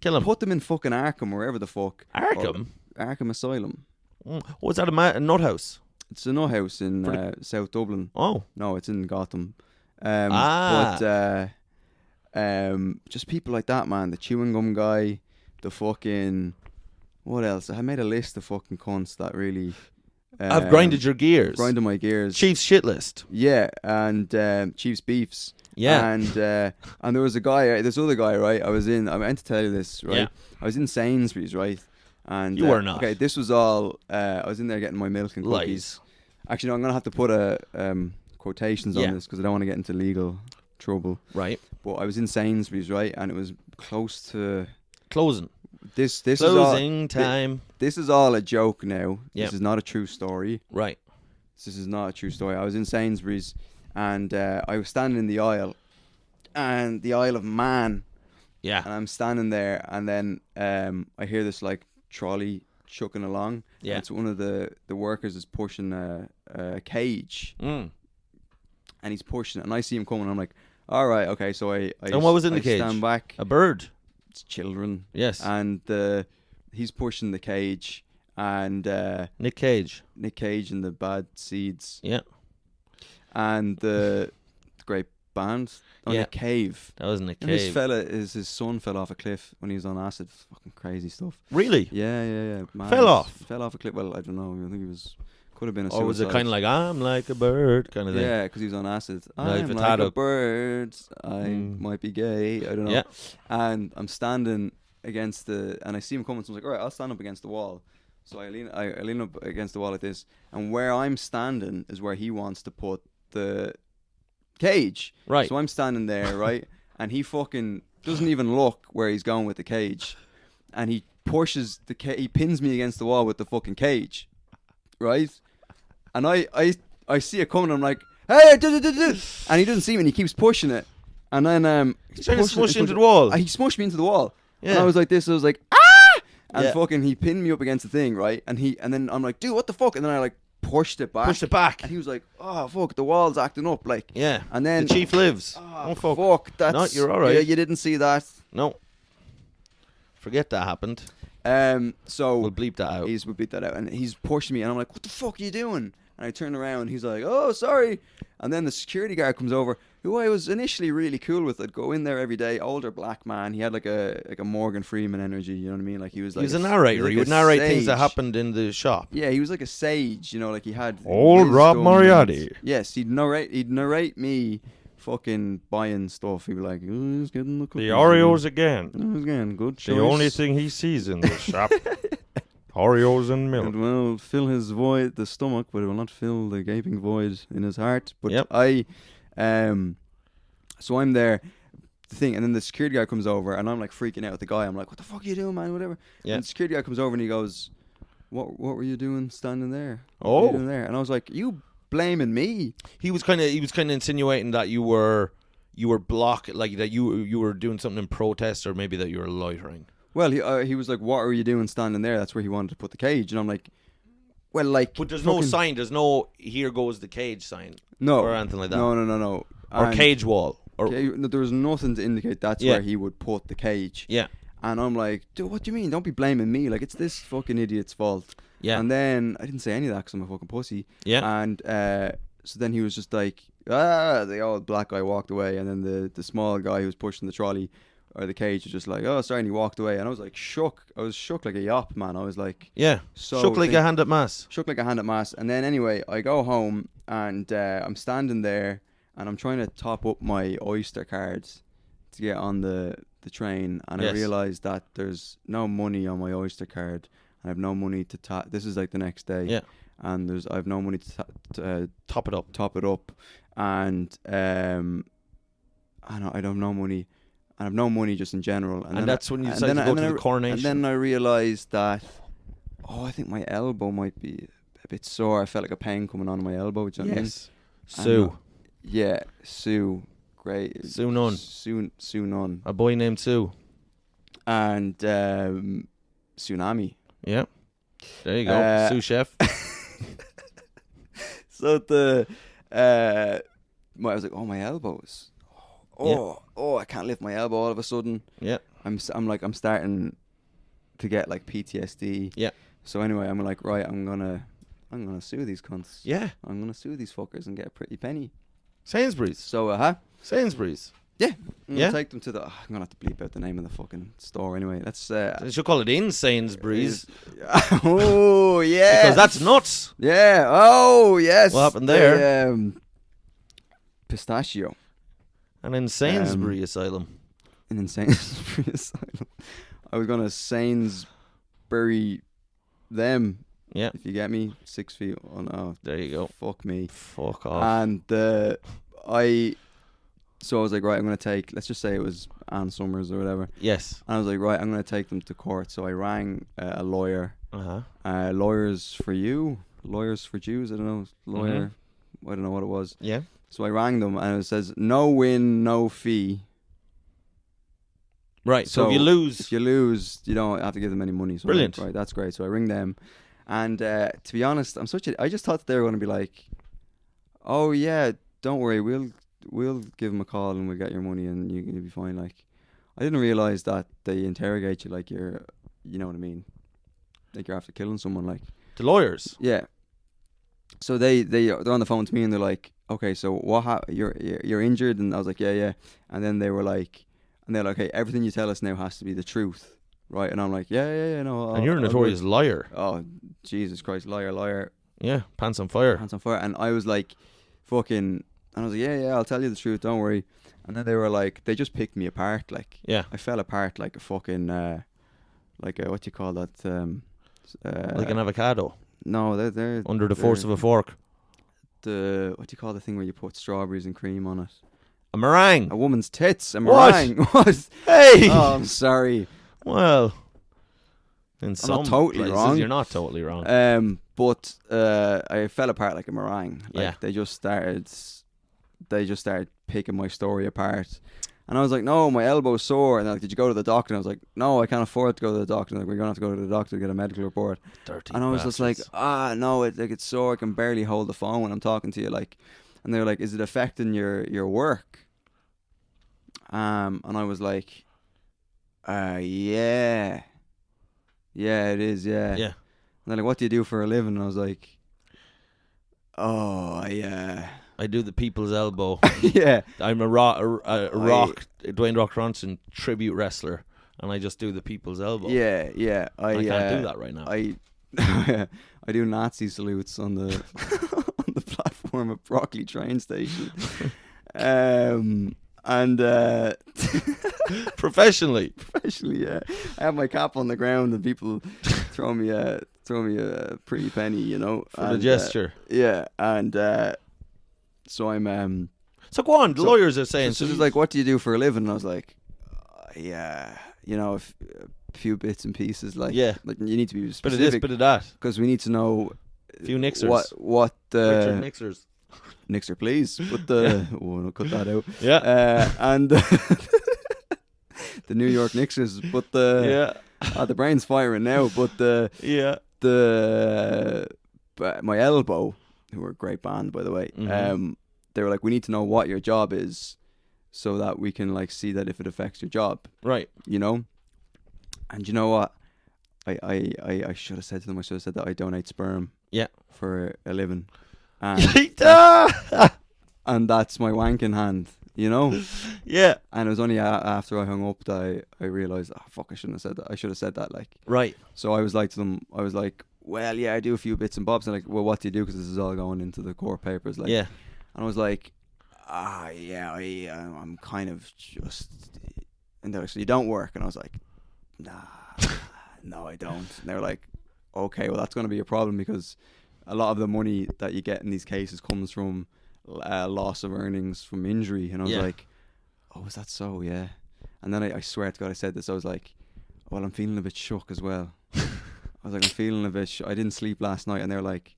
S7: Kill him.
S3: put them in fucking Arkham, or wherever the fuck.
S7: Arkham.
S3: Or Arkham Asylum.
S7: What was that? A nut house?
S3: It's a nut house in
S7: For
S3: South Dublin.
S7: Oh.
S3: No, it's in Gotham.
S7: Ah.
S3: But just people like that, man. The chewing gum guy, the fucking. What else? I made a list of fucking cunts that really.
S7: I've grinded your gears.
S3: Grinding my gears.
S7: Chief's shit list.
S3: Yeah, and Chief's beefs.
S7: Yeah.
S3: And there was a guy, this other guy, right? I meant to tell you this, right?
S7: Yeah.
S3: I was in Sainsbury's, right? And
S7: You were not.
S3: Okay, this was all. I was in there getting my milk and cookies.
S7: Lies.
S3: Actually, no, I'm gonna have to put a quotations
S7: Yeah.
S3: on this because I don't want to get into legal trouble.
S7: Right.
S3: But I was in Sainsbury's, right, and it was close to
S7: Closing.
S3: this. This
S7: Closing
S3: is all,
S7: time.
S3: This is all a joke now.
S7: Yeah.
S3: This is not a true story.
S7: Right.
S3: This is not a true story. I was in Sainsbury's, and I was standing in the aisle, and the aisle of man,
S7: Yeah.
S3: and I'm standing there, and then I hear this like trolley chucking along.
S7: Yeah.
S3: And it's one of the workers is pushing a cage,
S7: Mm.
S3: and he's pushing it, and I see him coming. I'm like, all right, okay. So I
S7: And what was in the cage?
S3: Stand back.
S7: A bird.
S3: It's children.
S7: Yes.
S3: And he's pushing the cage, and
S7: Nick Cage.
S3: Nick Cage and the Bad Seeds.
S7: Yeah.
S3: And the great band on
S7: Yeah.
S3: a cave.
S7: That was Nick
S3: And this
S7: Cage.
S3: fella, his son fell off a cliff when he was on acid. Fucking crazy stuff.
S7: Really?
S3: Yeah. Man,
S7: Fell off?
S3: Fell off a cliff. Well, I don't know. I think he was. Could have been a suicide.
S7: Or was it kind of like, I'm like a bird kind of thing?
S3: Yeah, because he was on acid.
S7: Like
S3: I'm
S7: potato.
S3: like a bird. I
S7: Mm.
S3: might be gay. I don't know.
S7: Yeah.
S3: And I'm standing against and I see him coming, so I was like, all right, I'll stand up against the wall. So I lean up against the wall like this, and where I'm standing is where he wants to put the cage.
S7: Right.
S3: So I'm standing there, right, and he fucking doesn't even look where he's going with the cage, and he pushes he pins me against the wall with the fucking cage, right, and I see it coming. I'm like, hey, and he doesn't see me, and he keeps pushing it, and then
S7: He's trying to smush you into the wall.
S3: He smushed me into the wall.
S7: Yeah.
S3: And I was like this. I was like, ah! And fucking he pinned me up against the thing, right? And then I'm like, dude, what the fuck? And then I like pushed it back. And he was like, oh fuck, the wall's acting up, like.
S7: Yeah.
S3: And then
S7: the chief lives.
S3: Oh fuck, that's.
S7: No, you're all right.
S3: Yeah, you didn't see that.
S7: No. Forget that happened.
S3: So
S7: we'll bleep that out.
S3: We'll bleep that out. And he's pushing me, and I'm like, what the fuck are you doing? And I turn around, he's like, oh, sorry. And then the security guard comes over, who I was initially really cool with. I'd go in there every day, older black man. He had like a Morgan Freeman energy, you know what I mean? Like he was a narrator.
S7: He would narrate things that happened in the shop.
S3: Yeah, he was like a sage, you know, like he had
S7: old Rob Moriarty.
S3: Yes, he'd narrate me fucking buying stuff. He'd be like, oh, he's getting the
S8: Oreos again.
S3: Again, good choice.
S8: The only thing he sees in the shop. Oreos and milk.
S3: It will fill his void, the stomach, but it will not fill the gaping void in his heart. But so I'm there, the thing, and then the security guy comes over, and I'm like freaking out with the guy. I'm like, what the fuck are you doing, man? Whatever. Yeah. And the security guy comes over and he goes, what were you doing standing there? What were you doing there? And I was like, you blaming me?
S7: He was kind of insinuating that you were blocked, like that you were doing something in protest, or maybe that you were loitering.
S3: Well, he was like, what are you doing standing there? That's where he wanted to put the cage. And I'm like, well, like...
S7: But there's no sign. There's no, here goes the cage sign.
S3: No.
S7: Or anything like that.
S3: No.
S7: Or cage wall. Or
S3: there was nothing to indicate that's where he would put the cage.
S7: Yeah.
S3: And I'm like, dude, what do you mean? Don't be blaming me. Like, it's this fucking idiot's fault.
S7: Yeah.
S3: And then I didn't say any of that because I'm a fucking pussy.
S7: Yeah.
S3: And so then he was just like, the old black guy walked away. And then the small guy who was pushing the trolley or the cage was just like, oh, sorry, and he walked away. And I was like shook. I was shook like a yop, man. I was like...
S7: Yeah, shook like a hand at mass.
S3: Shook like a hand at mass. And then anyway, I go home and I'm standing there and I'm trying to top up my Oyster cards to get on the train. And I realised that there's no money on my Oyster card. And I have no money to this is like the next day.
S7: Yeah.
S3: And I have no money to
S7: top it up.
S3: Top it up. And I don't have no money. I have no money just in general.
S7: And that's when you decided to go to the coronation.
S3: And then I realised that, I think my elbow might be a bit sore. I felt like a pain coming on my elbow. Do you know what I mean?
S7: Sue.
S3: Sue. Great.
S7: Sue Nunn.
S3: Sue Nunn.
S7: A boy named Sue.
S3: And Tsunami.
S7: Yeah. There you go. Sue Chef.
S3: So I was like, my elbows. I can't lift my elbow all of a sudden.
S7: Yeah.
S3: I'm starting to get like PTSD.
S7: Yeah.
S3: So anyway, I'm like, right, I'm gonna sue these cunts.
S7: Yeah.
S3: I'm gonna sue these fuckers and get a pretty penny.
S7: Sainsbury's.
S3: So
S7: Sainsbury's.
S3: Yeah. I'm gonna take them to I'm gonna have to bleep out the name of the fucking store anyway. Let's
S7: they should call it in Sainsbury's.
S3: Oh yeah.
S7: Because that's nuts.
S3: Yeah. Oh yes.
S7: What happened there?
S3: Pistachio.
S7: An insane asylum.
S3: An insane asylum. I was gonna Sainsbury them.
S7: Yeah.
S3: If you get me, 6 feet. Oh no.
S7: There you go.
S3: Fuck me.
S7: Fuck off.
S3: And so I was like, right, I'm gonna take. Let's just say it was Ann Summers or whatever.
S7: Yes.
S3: And I was like, right, I'm gonna take them to court. So I rang a lawyer. Lawyers for you, lawyers for Jews. I don't know. Lawyer. I don't know what it was.
S7: Yeah.
S3: So I rang them and it says no win, no fee.
S7: Right. So if you lose,
S3: you don't have to give them any money. So
S7: brilliant.
S3: Right, that's great. So I ring them, and to be honest, I just thought that they were going to be like, oh yeah, don't worry, we'll give them a call and we'll get your money and you'll be fine. Like, I didn't realize that they interrogate you like you know what I mean, like you're after killing someone. Like
S7: the lawyers.
S3: Yeah. So they're on the phone to me and they're like, okay, so what you're injured? And I was like, yeah. And then they're like, okay, everything you tell us now has to be the truth, right? And I'm like, yeah, no.
S7: And you're a notorious liar.
S3: Oh, Jesus Christ, liar.
S7: Yeah, pants on fire.
S3: And I was like, fucking, and I was like, yeah, I'll tell you the truth, don't worry. And then they were like, they just picked me apart, like,
S7: yeah,
S3: I fell apart like a fucking, like a, what do you call that?
S7: Like an avocado
S3: No, they're
S7: under the force of a fork.
S3: the what do you call the thing where you put strawberries and cream on it?
S7: A meringue.
S3: A woman's tits. A
S7: What?
S3: meringue. What?
S7: Hey.
S3: Oh, I'm sorry.
S7: Well, in some
S3: not totally
S7: places,
S3: wrong.
S7: you're not totally wrong.
S3: But I fell apart like a meringue. Like,
S7: Yeah.
S3: they just started picking my story apart. And I was like, no, my elbow's sore. And they're like, did you go to the doctor? And I was like, no, I can't afford to go to the doctor. And they're like, we're going to have to go to the doctor to get a medical report.
S7: Dirty
S3: And I was just like,
S7: bastards.
S3: no, it's sore. I can barely hold the phone when I'm talking to you. Like, and they were like, is it affecting your work? And I was like, yeah, it is, yeah.
S7: Yeah.
S3: And they're like, what do you do for a living? And I was like, oh, yeah.
S7: I do the people's elbow.
S3: Yeah.
S7: I'm a rock Dwayne Rock Johnson tribute wrestler, and I just do the people's elbow.
S3: Yeah.
S7: I can't do that right now.
S3: I do Nazi salutes on the on the platform at Broccoli train station. And
S7: Professionally.
S3: yeah, I have my cap on the ground and people throw me a pretty penny, you know,
S7: For the gesture.
S3: Yeah, and so I'm
S7: So go on, the lawyers are saying.
S3: so she's like, what do you do for a living? And I was like, yeah, you know, a few bits and pieces, like,
S7: Yeah.
S3: like you need to be
S7: bit of this,
S3: specific
S7: bit of that.
S3: because we need to know
S7: Few nixers.
S3: what
S7: Richard Nixers.
S3: Nixer, please. But the no, cut that out.
S7: Yeah.
S3: And the New York Knicksers, but the the brain's firing now. But my elbow, who were a great band by the way, they were like, we need to know what your job is, so that we can like see that if it affects your job,
S7: Right.
S3: you know. And you know what? I should have said to them. I should have said that I donate sperm.
S7: Yeah.
S3: For a living. And that's my wanking hand, you know?
S7: Yeah.
S3: And it was only after I hung up that I realised, oh, fuck, I shouldn't have said that. I should have said that, like.
S7: Right.
S3: So I was like to them, I was like, well, yeah, I do a few bits and bobs. And like, well, what do you do? Because this is all going into the court papers. Like,
S7: Yeah.
S3: And I was like, I'm kind of just... And they're like, so you don't work? And I was like, no, I don't. And they were like, okay, well, that's going to be a problem because a lot of the money that you get in these cases comes from loss of earnings from injury. And I was like, oh, is that so? Yeah. And then I swear to God, I said this. I was like, well, I'm feeling a bit shook as well. I was like, I'm feeling a bit I didn't sleep last night. And they're like,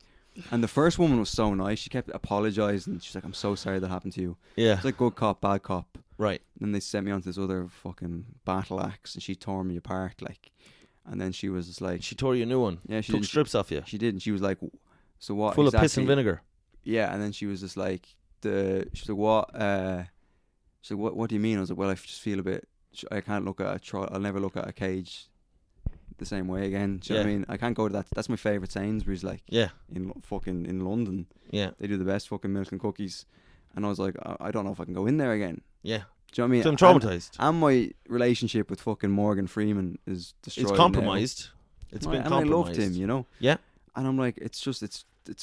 S3: and the first woman was so nice. She kept apologizing. She's like, I'm so sorry that happened to you.
S7: Yeah.
S3: It's like good cop, bad cop.
S7: Right.
S3: And then they sent me onto this other fucking battle axe and she tore me apart, like. And then she was just like,
S7: She tore you a new one.
S3: yeah, she
S7: Took
S3: did,
S7: strips off you.
S3: she did, and she was like, so what?
S7: Full
S3: exactly?
S7: of piss and vinegar.
S3: Yeah, and then she was just like, she's like, what? She's like, what do you mean? I was like, well, I just feel a bit. I can't look at I'll never look at a cage the same way again. Do you know what I mean? I can't go to that. That's my favorite Sainsbury's, like.
S7: Yeah.
S3: In London.
S7: Yeah.
S3: They do the best fucking milk and cookies, and I was like, I don't know if I can go in there again.
S7: Yeah.
S3: Do you know what I mean?
S7: So I'm traumatized.
S3: And my relationship with fucking Morgan Freeman is destroyed.
S7: It's compromised. It's been
S3: and
S7: compromised.
S3: I loved him, you know.
S7: Yeah.
S3: And I'm like, it's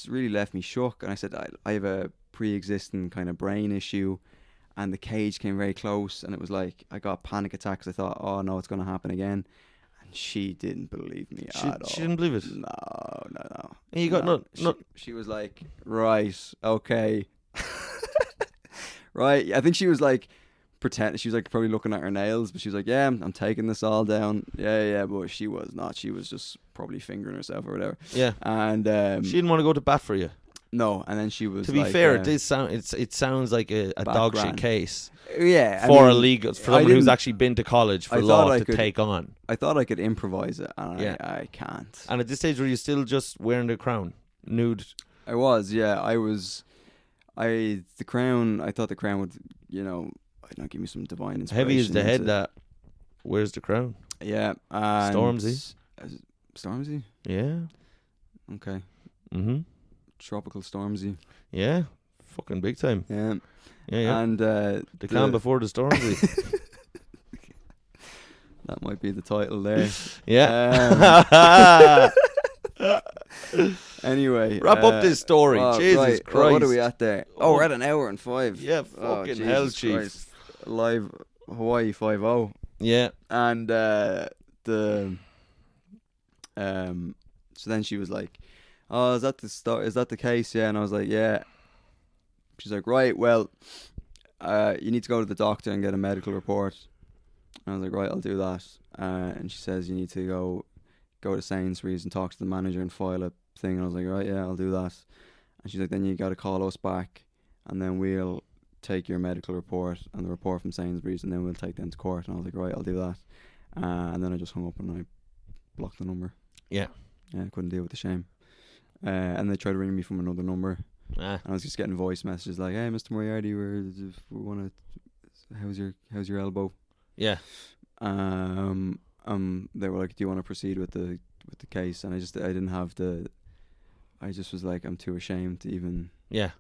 S3: really left me shook. And I said, I have a pre-existing kind of brain issue, and the cage came very close, and it was like I got panic attacks. I thought, oh no, it's going to happen again. And she didn't believe me at all.
S7: She didn't believe it.
S3: No.
S7: And you got no.
S3: She was like, right, okay, right. I think she was like. She was like probably looking at her nails, but she was like, yeah, I'm taking this all down. Yeah, but she was not. She was just probably fingering herself or whatever.
S7: Yeah.
S3: And
S7: she didn't want to go to bat for you.
S3: No, and then she was.
S7: To be
S3: like,
S7: fair, it sounds like a dog shit case.
S3: Yeah,
S7: for someone who's actually been to college for law to take on.
S3: I thought I could improvise it, and I can't.
S7: And at this stage, were you still just wearing the crown, nude?
S3: I was, yeah. The crown. I thought the crown would, you know. Not give me some divine inspiration.
S7: Heavy is the head that wears the crown.
S3: Yeah. And
S7: Stormzy.
S3: Stormzy?
S7: Yeah.
S3: Okay.
S7: Mm-hmm.
S3: Tropical Stormzy.
S7: Yeah. Fucking big time.
S3: Yeah.
S7: Yeah.
S3: And
S7: the calm before the Stormzy.
S3: That might be the title there.
S7: Yeah.
S3: Anyway,
S7: wrap up this story. Jesus
S3: right.
S7: Christ.
S3: What are we at there? Oh, we're at 1 hour and 5.
S7: Yeah, fucking hell,
S3: Jesus
S7: Chief.
S3: Christ. Live Hawaii 5-0.
S7: Yeah.
S3: And the So then she was like, "Oh, is that the case?" Yeah, and I was like, "Yeah." She's like, "Right, well, you need to go to the doctor and get a medical report." And I was like, "Right, I'll do that." And she says, "You need to go to Sainsbury's and talk to the manager and file a thing." And I was like, "Right, yeah, I'll do that." And she's like, "Then you got to call us back, and then we'll take your medical report and the report from Sainsbury's, and then we'll take them to court." And I was like, "Right, I'll do that." And then I just hung up and I blocked the number.
S7: Yeah.
S3: I couldn't deal with the shame. And they tried to ring me from another number. And I was just getting voice messages like, "Hey, Mr. Moriarty, we want to. How's your elbow?"
S7: Yeah.
S3: They were like, "Do you want to proceed with the case?" And I didn't have the. I just was like, I'm too ashamed to even.
S7: Yeah.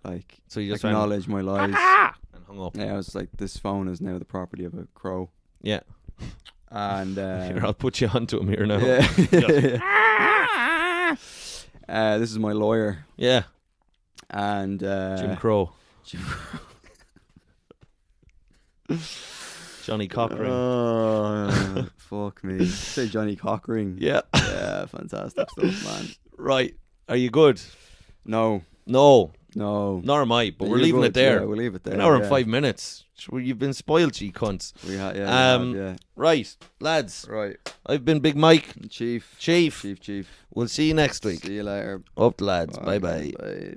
S3: Like,
S7: so you just
S3: acknowledge my lies
S7: and hung up.
S3: Yeah, I was like, this phone is now the property of a crow.
S7: Yeah.
S3: And
S7: here, I'll put you onto him here now.
S3: Yeah. This is my lawyer.
S7: Yeah.
S3: And
S7: Jim Crow. Johnny Cockring.
S3: Oh, fuck me. Say Johnny Cockring.
S7: Yeah.
S3: Yeah, fantastic stuff, man.
S7: Right. Are you good?
S3: No.
S7: Nor am I, but
S3: You're
S7: we're leaving
S3: good.
S7: it there.
S3: Yeah, we'll leave it there.
S7: An hour and 5 minutes. You've been spoiled, you cunts.
S3: We yeah.
S7: Right, lads.
S3: Right.
S7: I've been Big Mike.
S3: Chief.
S7: We'll see you next week.
S3: See you later.
S7: Up, lads. Bye-bye.
S3: Bye.